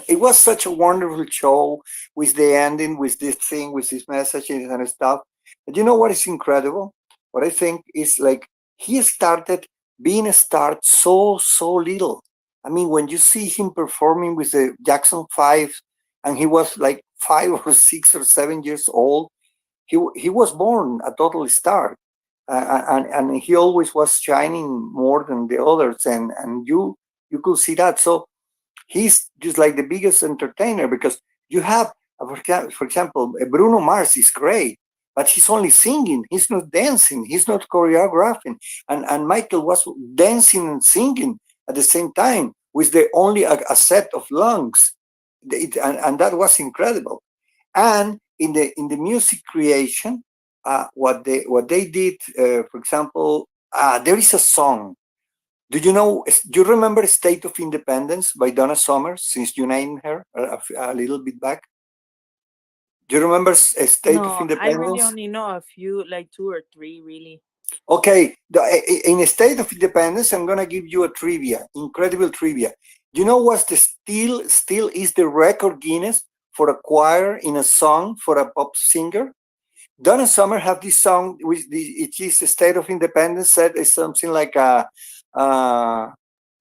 it was such a wonderful show with the ending, with this thing, with these messages and stuff. But you know what is incredible? What I think is like he started being a star so little. I mean, when you see him performing with the Jackson Five, and he was like 5 or 6 or 7 years old, he was born a total star, and he always was shining more than the others, and you could see that. So he's just like the biggest entertainer, because you have, for example, Bruno Mars is great, but he's only singing. He's not dancing. He's not choreographing. And Michael was dancing and singing at the same time with the only a set of lungs. And that was incredible. And in the music creation, what they did, for example, there is a song. Do you know? Do you remember "State of Independence" by Donna Summer? Since you named her a little bit back, do you remember "State of No, I really Independence"? only know a few, like two or three, really. Okay, in a "State of Independence," I'm gonna give you a trivia, incredible trivia. You know what's the still is the record Guinness for a choir in a song for a pop singer? Donna Summer have this song with it is the State of Independence. Said is something like uh,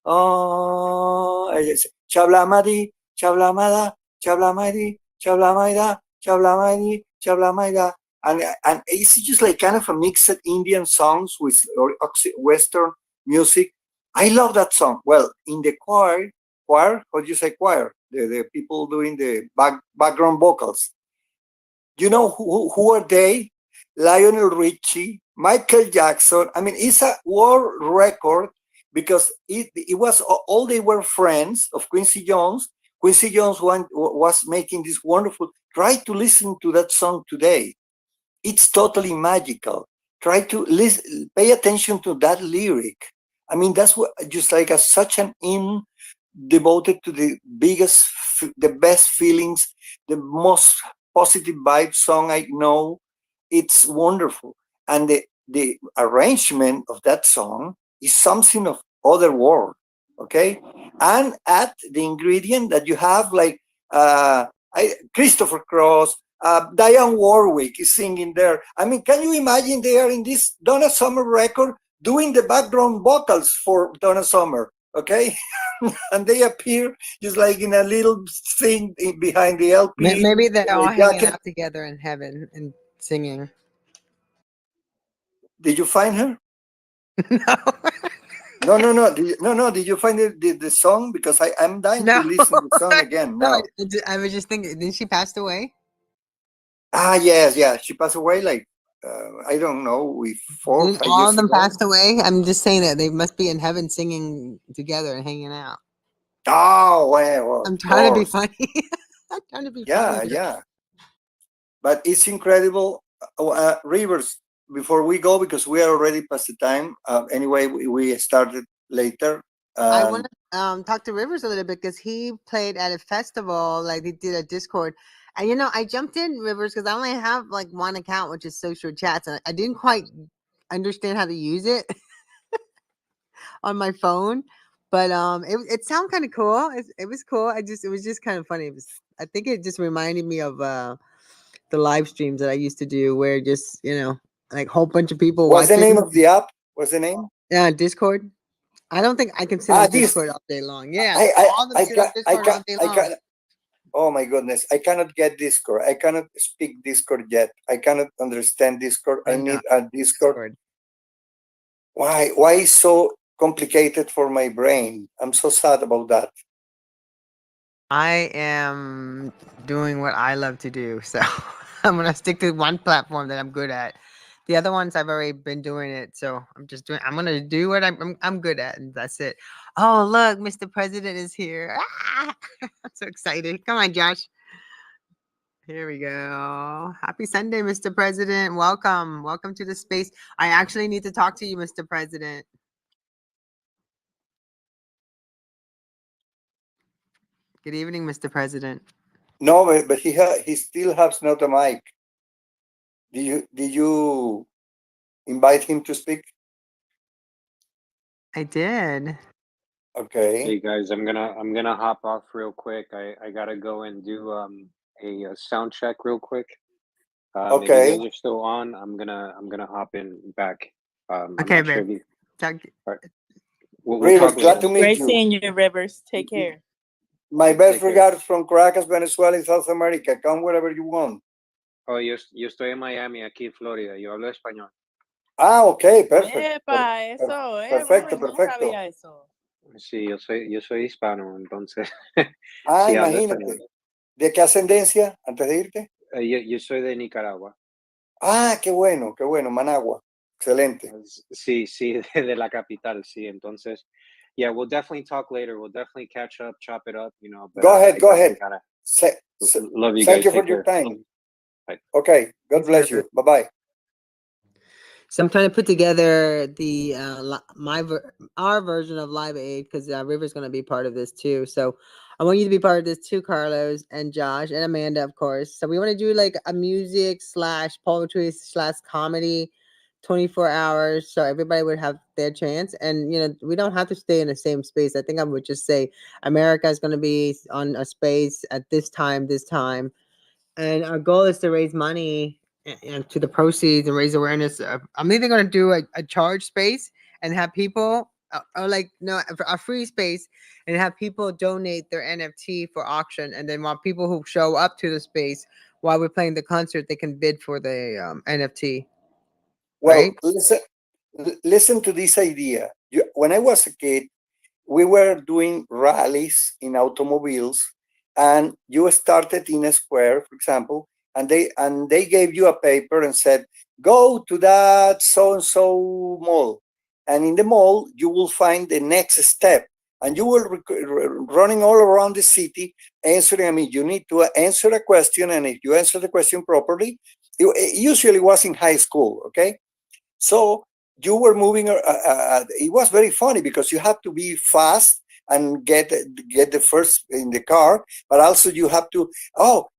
oh, Chablamadi, Chablamada, Chablamadi, Chablamaida, Chablamadi, Chablamaida. And it's just like kind of a mixed Indian songs with Western music. I love that song. Well, in the choir, how do you say choir? The people doing the background vocals. You know who are they? Lionel Richie, Michael Jackson. I mean, it's a world record because it was all they were friends of Quincy Jones. Quincy Jones was making this wonderful. Try to listen to that song today. It's totally magical. Try to listen, pay attention to that lyric. I mean, that's what just like such an in devoted to the biggest, the best feelings, the most positive vibe song I know. It's wonderful. And the arrangement of that song is something of other world. Okay. and add the ingredient that you have, like Christopher Cross, Diane Warwick is singing there. I mean, can you imagine they are in this Donna Summer record doing the background vocals for Donna Summer, okay? And they appear just like in a little thing behind the LP. Maybe they're all hanging jacket. out together in heaven and singing. Did you find her? No. No. Did you find the song? Because I'm dying to listen to the song again now. No, I was just thinking, didn't she pass away? Yes, yeah. She passed away like, I don't know, 4 or 5 years All of them ago. passed away? I'm just saying that they must be in heaven singing together and hanging out. Oh, well, I'm trying to be funny. I'm trying to be funny. Yeah. But it's incredible. Rivers, before we go, because we are already past the time. Anyway, we started later. I want to talk to Rivers a little bit because he played at a festival, like he did a Discord. And I jumped in, Rivers, because I only have like one account, which is social chats, and I didn't quite understand how to use it on my phone. But it sounded kind of cool. It was cool. It was just kind of funny. I think it just reminded me of the live streams that I used to do, where just like a whole bunch of people. What's the watching. name of the app? What's the name? Yeah, Discord. I don't think I can sit on Discord all day long. Yeah, all of them sit on Discord all day long. Oh my goodness, I cannot get Discord. I cannot speak Discord yet. I cannot understand Discord. I need a Discord. Why is so complicated for my brain? I'm so sad about that. I am doing what I love to do, so I'm gonna stick to one platform that I'm good at. The other ones I've already been doing it, so I'm gonna do what I'm good at, and that's it. Oh, look, Mr. President is here. Ah! I'm so excited. Come on, Josh. Here we go. Happy Sunday, Mr. President. Welcome to the space. I actually need to talk to you, Mr. President. Good evening, Mr. President. No, but he still has not a mic. Did you invite him to speak? I did. Okay. Hey guys, I'm gonna hop off real quick. I gotta go and do a sound check real quick. If you guys are still on, I'm gonna hop in back. Okay, babe. We'll Rivers, glad to meet you. Great seeing you, Rivers. Take care. My best regards from Caracas, Venezuela, in South America. Come wherever you want. Oh, yo estoy en Miami, aquí en Florida. Yo hablo español. Ah, ok, perfecto. Epa, eso, perfecto, Rivers, perfecto. No sabía eso. Sí, yo soy hispano, entonces. Ah, sí, imagínate. ¿De qué ascendencia, antes de irte? Yo soy de Nicaragua. Ah, qué bueno, Managua. Excelente. Sí, de la capital, sí. Entonces, yeah, we'll definitely talk later. We'll definitely catch up, chop it up, But go ahead. Love you guys. Thank you for your time. Bye. Okay, God bless you. Bye-bye. So I'm trying to put together the our version of Live Aid, because River's going to be part of this too. So I want you to be part of this too, Carlos and Josh and Amanda, of course. So we want to do like a music / poetry / comedy, 24 hours, so everybody would have their chance. And we don't have to stay in the same space. I think I would just say America is going to be on a space at this time, and our goal is to raise money and to the proceeds and raise awareness. I'm either going to do a charge space and have people, or a free space, and have people donate their NFT for auction, and then while people who show up to the space while we're playing the concert, they can bid for the NFT. Well, right? Listen to this idea. When I was a kid, we were doing rallies in automobiles, and you started in a square, for example, and they gave you a paper and said, go to that so-and-so mall. And in the mall, you will find the next step. And you will running all around the city answering. You need to answer a question. And if you answer the question properly, it usually was in high school, okay? So you were moving. It was very funny because you have to be fast and get the first in the car, but also you have to,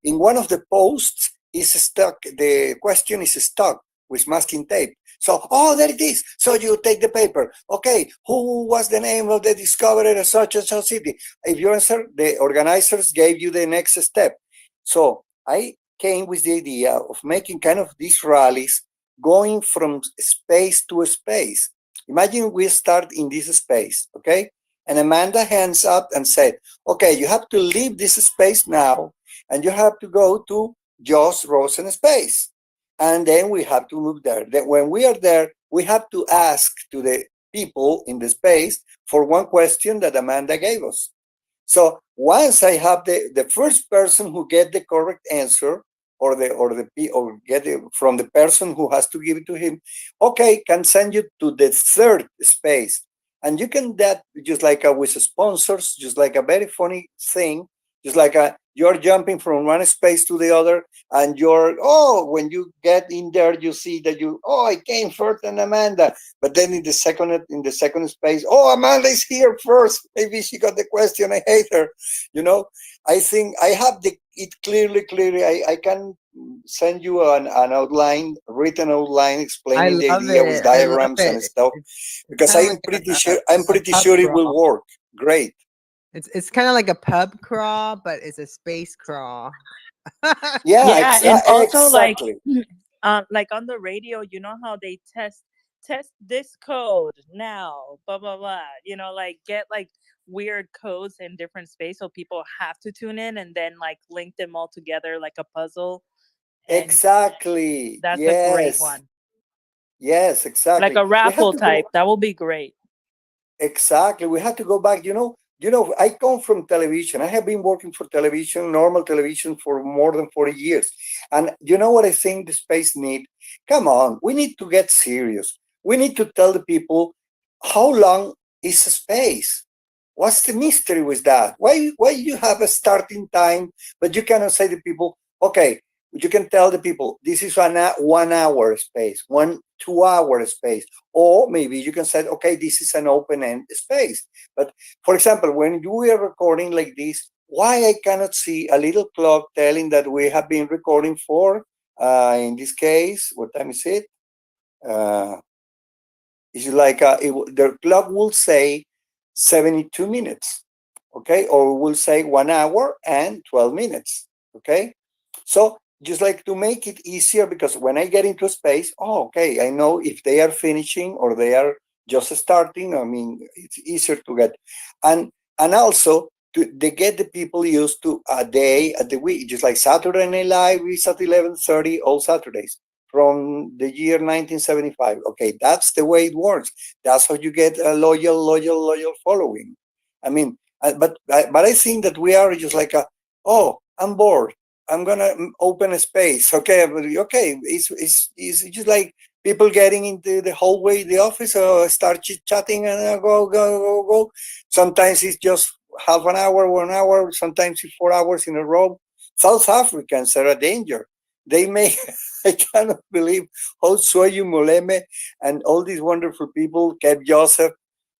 in one of the posts is stuck, the question is stuck with masking tape. So, oh, there it is. So you take the paper. Okay, who was the name of the discoverer of such and such city? If you answer, the organizers gave you the next step. So I came with the idea of making kind of these rallies going from space to space. Imagine we start in this space, okay? And Amanda hands up and said, okay, you have to leave this space now, and you have to go to Joss Rosen space. And then we have to move there. Then when we are there, we have to ask to the people in the space for one question that Amanda gave us. So once I have the first person who get the correct answer, or get it from the person who has to give it to him, okay, can send you to the third space. And you can that just like with sponsors, just like a very funny thing, just like you're jumping from one space to the other, and when you get in there, you see that I came first and Amanda, but then in the second space, Amanda is here first. Maybe she got the question. I hate her. I think I have it clearly. I can send you an written outline I explaining the love idea with it. I love diagrams and it. stuff, It's because kind of I'm like pretty sure pub it will crawl. work great. It's kind of like a pub crawl, but it's a space crawl. Yeah, Yeah, and also exactly. like on the radio, you know how they test this code now, blah blah blah. Like get like weird codes in different space, so people have to tune in and then like link them all together like a puzzle. And Exactly. that's a great Yes. one, Yes, like exactly. a We have raffle to go. type. That will be great. Exactly. We have to go back. I come from television. I have been working for television, normal television, for more than 40 years. And you know what I think the space need? Come on, we need to get serious. We need to tell the people how long is a space. What's the mystery with that? Why you have a starting time, but you cannot say to people, okay, you can tell the people this is 1 hour space, 2 hour space, or maybe you can say, okay, this is an open-end space. But for example, when you are recording like this, why I cannot see a little clock telling that we have been recording for, in this case, what time is it? It's like the clock will say 72 minutes, okay, or will say 1 hour and 12 minutes, okay. So just like to make it easier, because when I get into space, okay, I know if they are finishing or they are just starting. I mean, it's easier to get, and also they get the people used to a day at the week, just like Saturday Night Live is at 11:30 all Saturdays from the year 1975. Okay, that's the way it works. That's how you get a loyal following. I mean, but I think that we are just like I'm bored. I'm gonna open a space. Okay, okay. It's just like people getting into the hallway, the office, start chit chatting and go. Sometimes it's just half an hour, 1 hour. Sometimes it's 4 hours in a row. South Africans are a danger. They make I cannot believe how Soyu Moleme and all these wonderful people, Kev Joseph.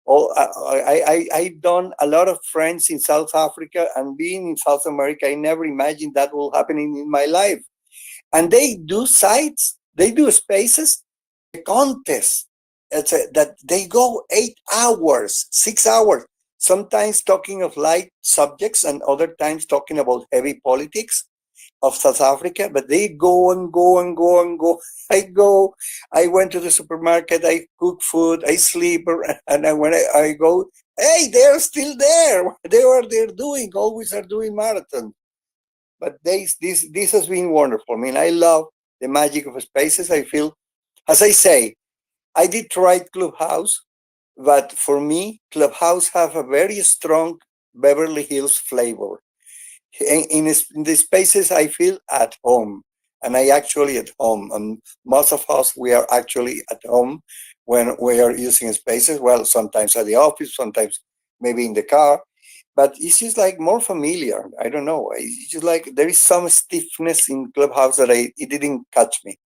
I've done a lot of friends in South Africa, and being in South America, I never imagined that will happen in my life. And they do sites, they do spaces, the contest. That they go 8 hours, 6 hours, sometimes talking of light subjects and other times talking about heavy politics of South Africa, but they go and go and go and go. I went to the supermarket, I cook food, I sleep, and when I go, hey, they're still there. They're doing, always are doing marathon. But this has been wonderful. I mean, I love the magic of spaces. I feel, as I say, I did try Clubhouse, but for me, Clubhouse have a very strong Beverly Hills flavor. In the spaces I feel at home, and I actually at home, and most of us, we are actually at home when we are using spaces. Well, sometimes at the office, sometimes maybe in the car, but it's just like more familiar. I don't know, it's just like there is some stiffness in Clubhouse that it didn't catch me.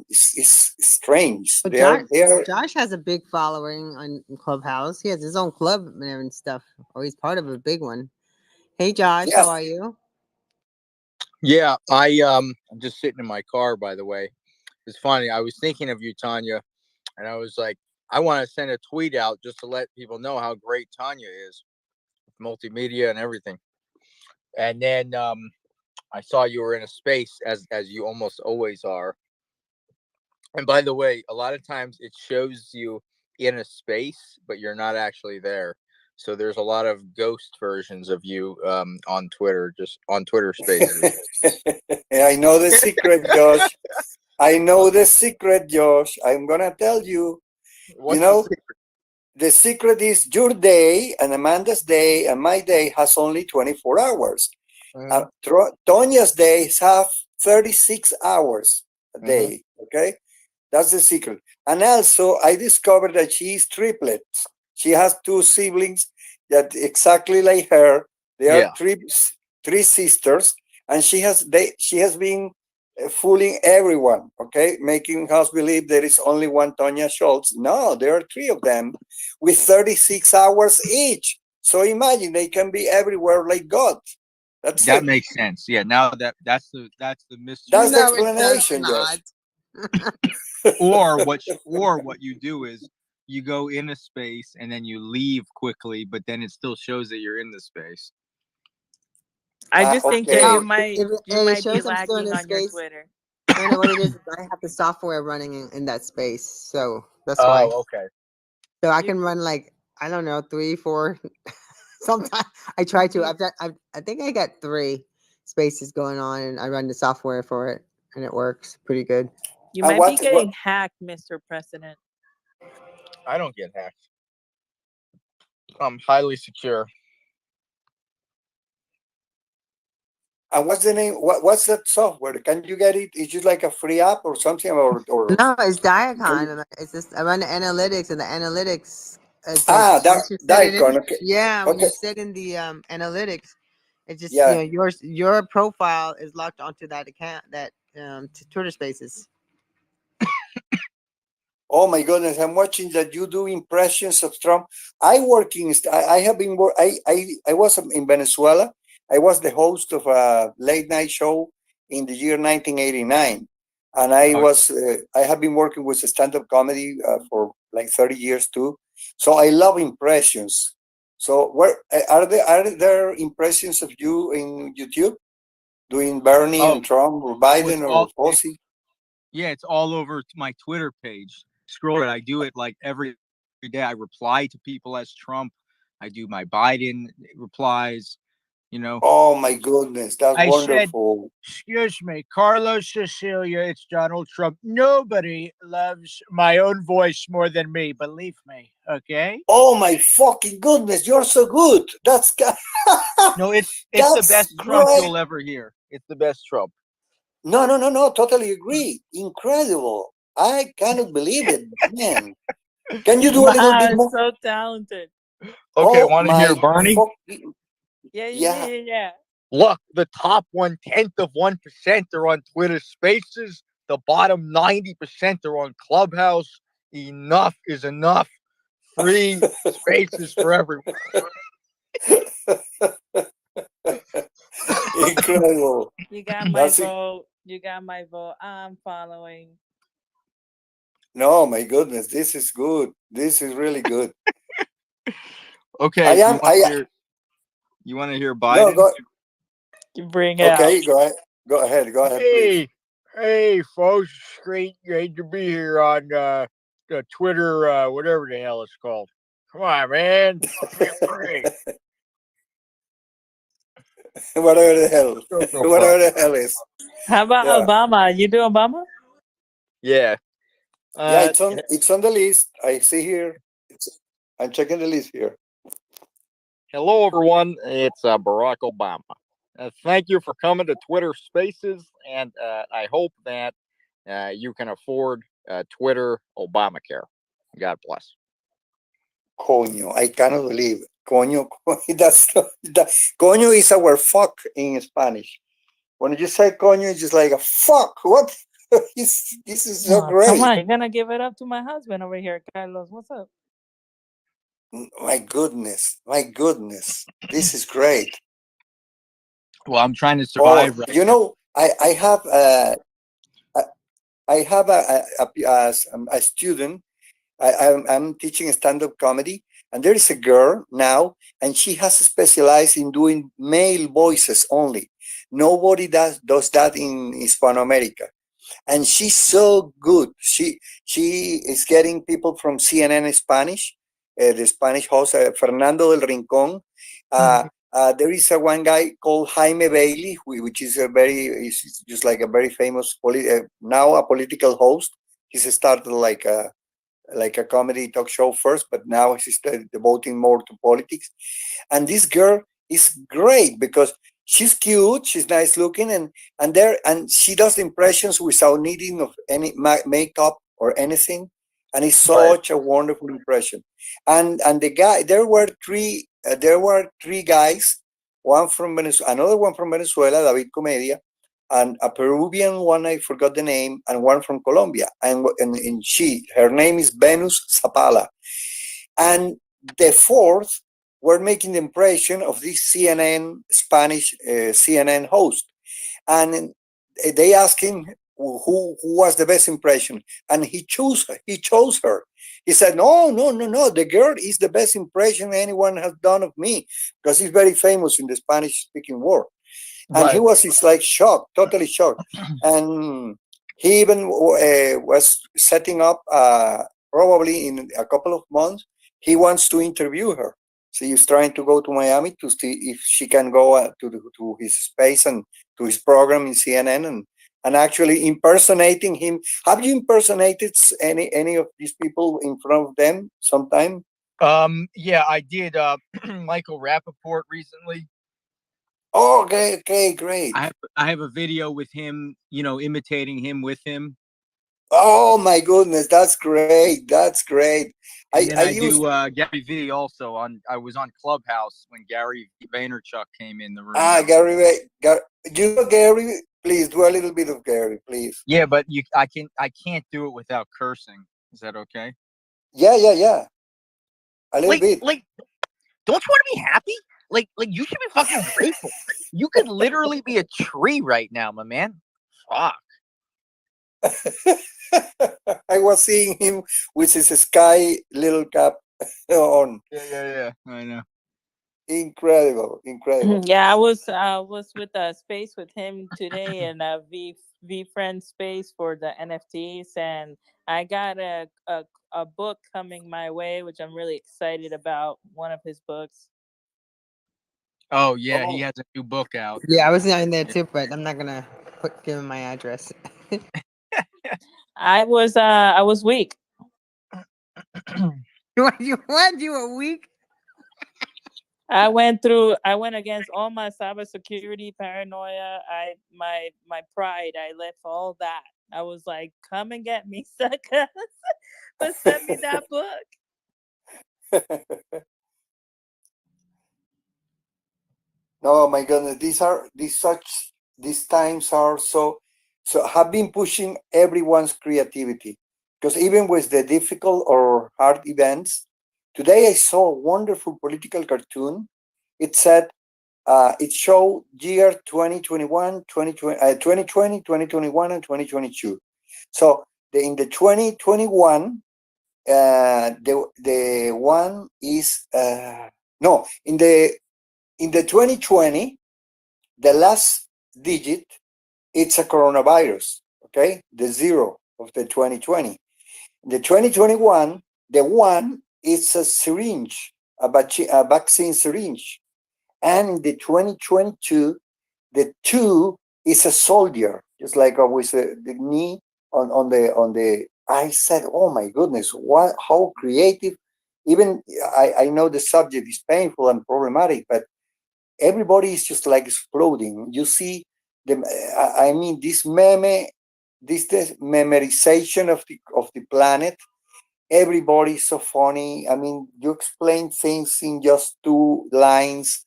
It's strange. But They are. Josh has a big following on Clubhouse. He has his own club and stuff, or he's part of a big one. Hey, Josh, how Yes. are you? Yeah, I'm just sitting in my car, by the way. It's funny. I was thinking of you, Tonya, and I was like, I want to send a tweet out just to let people know how great Tonya is, multimedia and everything. And then I saw you were in a space as you almost always are. And by the way, a lot of times it shows you in a space, but you're not actually there. So there's a lot of ghost versions of you on Twitter, just on Twitter Spaces. I know the secret, Josh. I know the secret, Josh. I'm gonna tell you. What's The secret is your day and Amanda's day and my day has only 24 hours. Tonya's days have 36 hours a day. Okay, that's the secret. And also, I discovered that she is triplets. She has two siblings that exactly like her. They are three sisters, and she has been fooling everyone, okay, making us believe there is only one Tonya Scholz. No, there are three of them with 36 hours each. So imagine they can be everywhere like God. That makes sense. Yeah, now that's the mystery. That's the explanation, Josh. or what you do is you go in a space and then you leave quickly, but then it still shows that you're in the space. I just think that you might be shows lagging on your Twitter. No, what it is, I have the software running in that space, so that's why. Oh, okay. So I can run like, I don't know, 3, 4. Sometimes I try to. I think I got 3 spaces going on, and I run the software for it, and it works pretty good. You might be getting hacked, Mr. President. I don't get hacked. I'm highly secure. And what's the name? What's that software? Can you get it? Is it like a free app or something? Or no, it's Diacon. It's just I run the analytics, and the analytics. Diacon. Okay. Yeah, when you sit in the analytics, it just your profile is locked onto that account, that Twitter Spaces. Oh my goodness! I'm watching that you do impressions of Trump. I have been. I was in Venezuela. I was the host of a late night show in the year 1989, and I have been working with stand-up comedy for like 30 years too. So I love impressions. So where are there impressions of you in YouTube doing Bernie and Trump or Biden or Fossey? Yeah, it's all over my Twitter page. Scroll it. I do it like every day. I reply to people as Trump. I do my Biden replies. You know. Oh my goodness, that's wonderful. Said, excuse me, Carlos, Sicilia, it's Donald Trump. Nobody loves my own voice more than me, believe me. Okay. Oh my fucking goodness, you're so good. That's no, it's the best Trump you'll ever hear. It's the best Trump. No, totally agree. Incredible. I cannot believe it, man. Can you do a little bit more? So talented. Okay, want to hear Bernie? Yeah. Look, the top 0.1% are on Twitter Spaces. The bottom 90% are on Clubhouse. Enough is enough. Free spaces for everyone. Incredible. You got my vote. You got my vote. I'm following. No, my goodness, this is good. This is really good. Okay, you want to hear Biden? No, you bring it okay, out. Go ahead, please. Hey, folks, great to be here on the Twitter, whatever the hell it's called. Come on, man. Whatever the hell is. How about Obama? You do Obama? Yeah. It's on the list. I see here. I'm checking the list here. Hello, everyone. It's Barack Obama. Thank you for coming to Twitter Spaces, and I hope that you can afford Twitter Obamacare. God bless. Coño, I cannot believe it. Coño, coño is our fuck in Spanish. When you say coño, it's just like a fuck. What? This is so great. Come on, you're gonna give it up to my husband over here, Carlos. What's up? My goodness. This is great. Well, I'm trying to survive. You know, I I have a student. I'm teaching stand-up comedy, and there is a girl now, and she has specialized in doing male voices only. Nobody does that in Hispanoamerica, and she's so good. She is getting people from CNN Spanish, the Spanish host Fernando del Rincón. There is one guy called Jaime Bailey, which is is just like a very famous now a political host. He's started like a comedy talk show first, but now he's devoting more to politics. And this girl is great because she's cute, she's nice looking, and she does impressions without needing of any makeup or anything, and it's such a wonderful impression. And the guy, there were three guys, one from Venezuela, another one from Venezuela, David Comedia, and a Peruvian one, I forgot the name, and one from Colombia. And her name is Venus Zapala. And the fourth were making the impression of this CNN Spanish CNN host. And they asked him who was the best impression, and he chose her. He said, no, the girl is the best impression anyone has done of me, because he's very famous in the Spanish speaking world. And he was like shocked, totally shocked. And he even was setting up, probably in a couple of months, he wants to interview her. So he's trying to go to Miami to see if she can go to his space and to his program in CNN and actually impersonating him. Have you impersonated any of these people in front of them sometime? Yeah, I did. Michael Rappaport recently. Oh, okay, great. I have a video with him, imitating him with him. Oh my goodness, that's great. That's great. And then I do Gary V also I was on Clubhouse when Gary Vaynerchuk came in the room. Gary, you know Gary? Please do a little bit of Gary, please. Yeah, but I can't do it without cursing. Is that okay? Yeah. A little bit. Like, don't you want to be happy? Like you should be fucking grateful. You could literally be a tree right now, my man. Fuck. I was seeing him with his sky little cap on. Yeah. I know. Incredible. Yeah, I was with a space with him today in a V Friend space for the NFTs, and I got a book coming my way, which I'm really excited about. One of his books. Oh yeah, he has a new book out. Yeah, I was in there too, but I'm not gonna give him my address. I was weak. You were weak? I went against all my cybersecurity paranoia. My pride. I left all that. I was like, "Come and get me, suckers!" But send me that book. No, my goodness, these times are so have been pushing everyone's creativity, because even with the difficult or hard events, today I saw a wonderful political cartoon. It said, it showed year 2021, 2020, 2021, and 2022. So in the 2021, the one is no, in the 2020, the last digit, it's a coronavirus, okay? The 0 of the 2020. The 2021, the 1 is a syringe, a vaccine syringe. And the 2022, the 2 is a soldier, just like with the knee on the. I said, oh my goodness, how creative. Even I know the subject is painful and problematic, but everybody is just like exploding. You see this memorization of the planet. Everybody is so funny. I mean, you explain things in just 2 lines.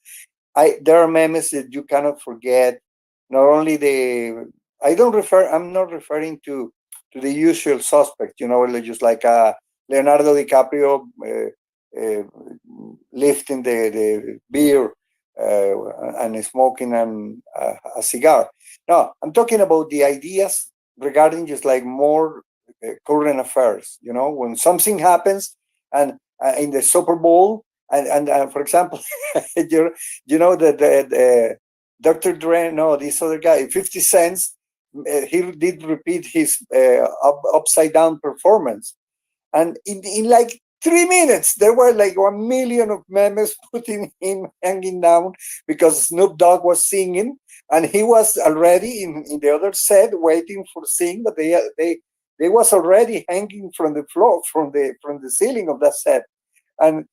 There are memes that you cannot forget. Not only I'm not referring to the usual suspect, just like Leonardo DiCaprio lifting the beer and smoking a cigar. No, I'm talking about the ideas regarding just like more current affairs. You know, when something happens, and in the Super Bowl, and for example, you know that the Dr. Dre, no, this other guy, 50 Cents, he did repeat his upside down performance, and in like 3 minutes there were like 1 million of memes putting him hanging down because Snoop Dogg was singing, and he was already in the other set waiting for sing, but they was already hanging from the floor, from the ceiling of that set, and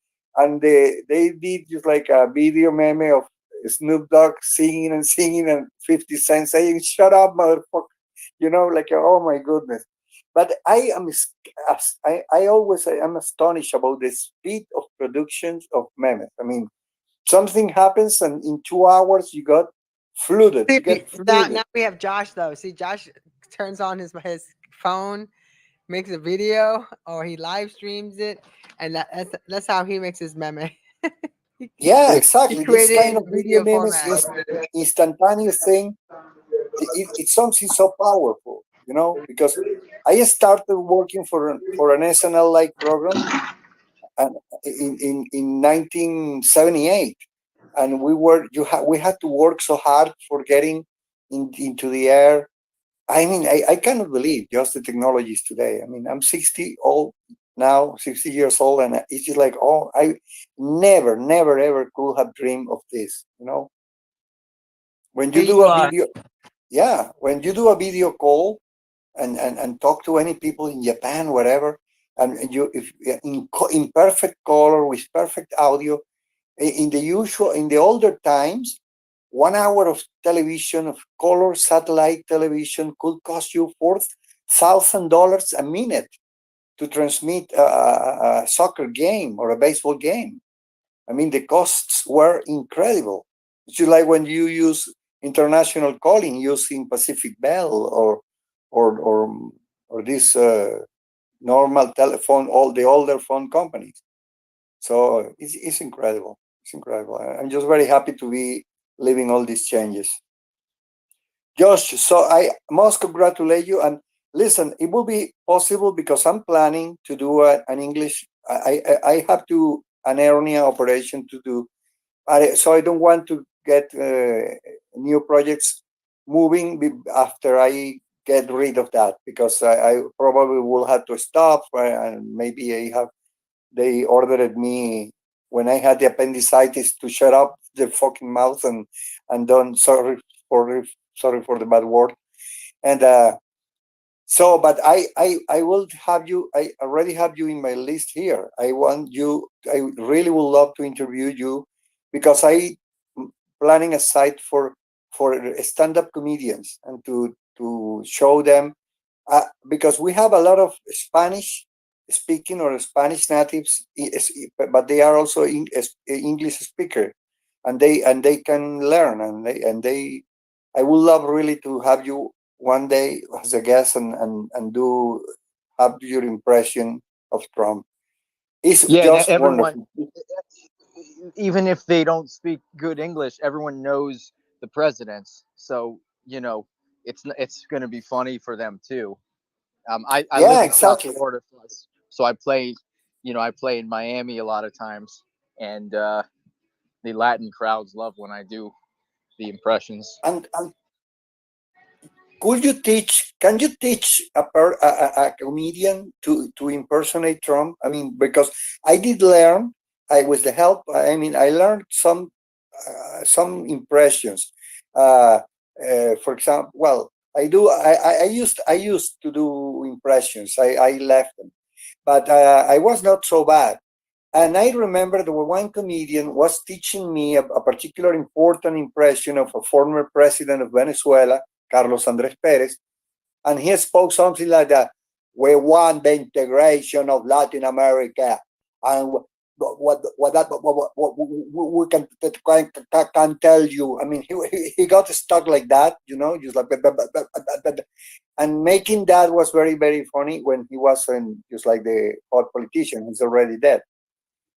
they did just like a video meme of Snoop Dogg singing and singing, and 50 Cent saying "Shut up, motherfucker," you know, like, oh my goodness. But I always am astonished about the speed of productions of memes. I mean, something happens, and in 2 hours you got flooded. You See, get flooded. now we have Josh though. See, Josh turns on his phone, makes a video, or he live streams it, and that's how he makes his meme. Yeah, He exactly. This created kind it of in video video memes format. is instantaneous thing. It's something so powerful, you know, because I started working for an SNL like program, and in 1978, and we had to work so hard for getting into the air. I mean, I cannot believe just the technologies today. I mean, I'm 60 old now, 60 years old, and it's just like, oh, I never ever could have dreamed of this, you know. When you Here do you a are. video, yeah, when you do a video call and talk to any people in Japan, whatever, and you if in perfect color with perfect audio, in the older times, 1 hour of television, of color satellite television, could cost you $4,000 a minute to transmit a soccer game or a baseball game. I mean, the costs were incredible. It's just like when you use international calling using Pacific Bell or or or this normal telephone, all the older phone companies. So it's incredible. It's incredible. I'm just very happy to be living all these changes. Josh, so I must congratulate you. And listen, it will be possible because I'm planning to do an English. I have to an hernia operation to do, so I don't want to get new projects moving after I get rid of that, because I probably will have to stop, and maybe they ordered me when I had the appendicitis to shut up the fucking mouth and don't, for sorry for the bad word. And so, but I will have you. I already have you in my list here. I want you. I really would love to interview you, because planning a site for stand-up comedians, and to show them, because we have a lot of Spanish speaking or Spanish natives, but they are also English speaker, and they can learn, and they. I would love really to have you one day as a guest, and do have your impression of Trump. It's Yeah, and just everyone, wonderful. even if they don't speak good English, everyone knows the presidents. So it's going to be funny for them too. I live Yeah, in South exactly. Florida, so I play, I play in Miami a lot of times, and the Latin crowds love when I do the impressions. And could you teach? Can you teach a comedian to impersonate Trump? I mean, because I did learn. I with the help. I mean, I learned some impressions. Uh, for example, well, I do. I used to do impressions. I left them, but I was not so bad. And I remember the one comedian was teaching me a particular important impression of a former president of Venezuela, Carlos Andrés Pérez, and he spoke something like that: "We want the integration of Latin America, and what we can tell you." I mean, he got stuck like that, just like, and making that was very very funny when he was just like the hot politician. He's already dead,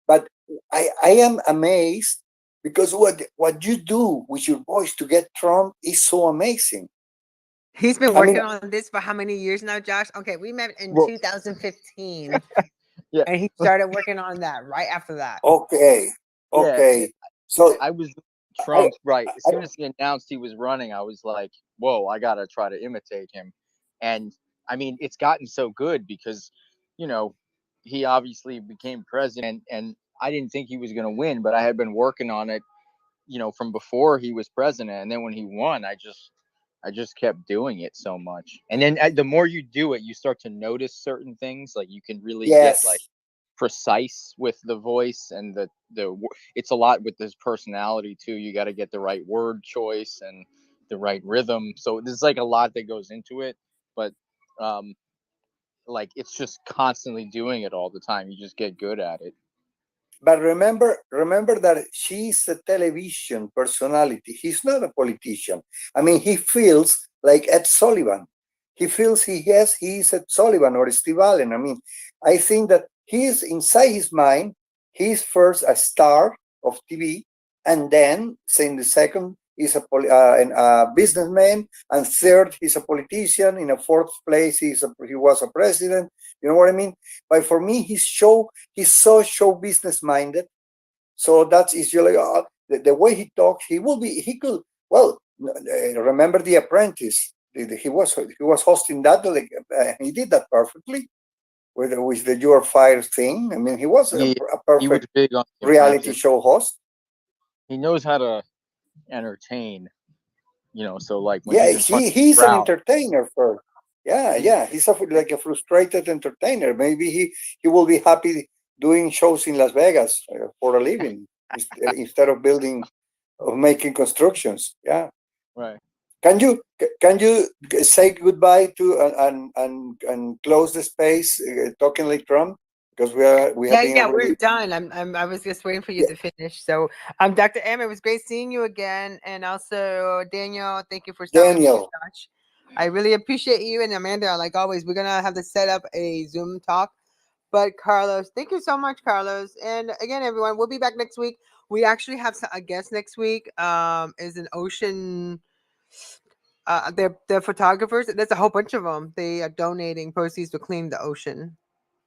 but I am amazed, because what you do with your voice to get Trump is so amazing. He's been I mean, working on this for how many years now, Josh? Okay, we met in Well, 2015, yeah, and he started working on that right after that. okay, yeah. okay. So I was I, Trump, right? As I, soon as he announced he was running, I was like, "Whoa, I gotta try to imitate him." And I mean, it's gotten so good because, you know, he obviously became president, and I didn't think he was gonna win, but I had been working on it, you know, from before he was president, and then when he won, I just kept doing it so much. And then the more you do it, you start to notice certain things. Like you can really get like yes, precise with the voice and it's a lot with his personality too. You got to get the right word choice and the right rhythm. So there's like a lot that goes into it, but um like it's just constantly doing it all the time. You just get good at it. but remember that she's a television personality. He's not a politician. I mean, he feels like Ed Sullivan. He feels he's Ed Sullivan or Steve Allen. I mean, I think that he's inside his mind. He's first a star of TV, and then saying the second is a businessman, and third he's a politician. In a fourth place, he was a president. You know what I mean? But for me, he's so show business minded. So that's usually the way he talks. He could, well, remember The Apprentice. He was hosting that. He did that perfectly with the You're Fired thing. I mean, he was a He was perfect big on The reality Apprentice. show host. He knows how to entertain, you know. So like when Yeah, he's in front of he's the an crowd, entertainer first. Yeah, he, yeah, he's like a frustrated entertainer. Maybe he will be happy doing shows in Las Vegas for a living instead of making constructions. Yeah. right. Can you say goodbye to and close the space talking like Trump, because we have Yeah, been yeah, we're already. done. I was just waiting for you Yeah, to finish. So, Dr. M, it was great seeing you again, and also Daniel. Thank you for stopping by, Daniel, Josh. I really appreciate you, and Amanda. Like always, we're gonna have to set up a Zoom talk. But Carlos, thank you so much, Carlos. And again, everyone, we'll be back next week. We actually have a guest next week. Is an ocean. They're photographers. There's a whole bunch of them. They are donating proceeds to clean the ocean.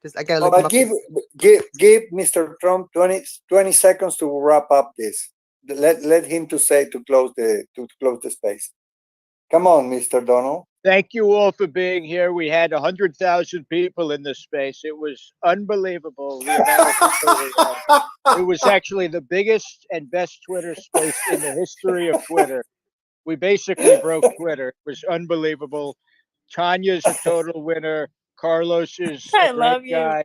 Just I gotta look them but up. give Mr. Trump 20 seconds to wrap up this. Let him to close the space. Come on, Mr. Donald. Thank you all for being here. We had 100,000 people in this space. It was unbelievable the amount of people we had. It was actually the biggest and best Twitter space in the history of Twitter. We basically broke Twitter. It was unbelievable. Tanya's a total winner. Carlos is I a love great you. guy.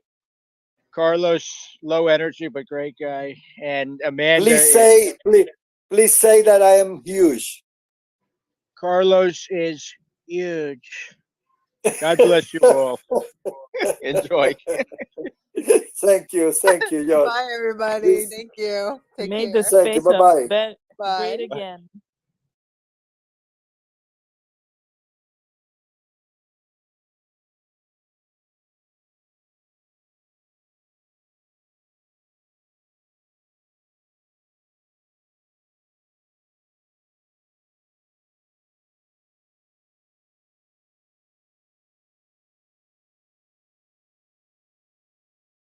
Carlos, low energy, but great guy. And Amanda Please say that I am huge. Carlos is huge. God bless you all. Enjoy. Thank you, Josh. Bye, everybody. Please, Thank you. Take Made the care. thank you. space Bye bye. Bye. great again.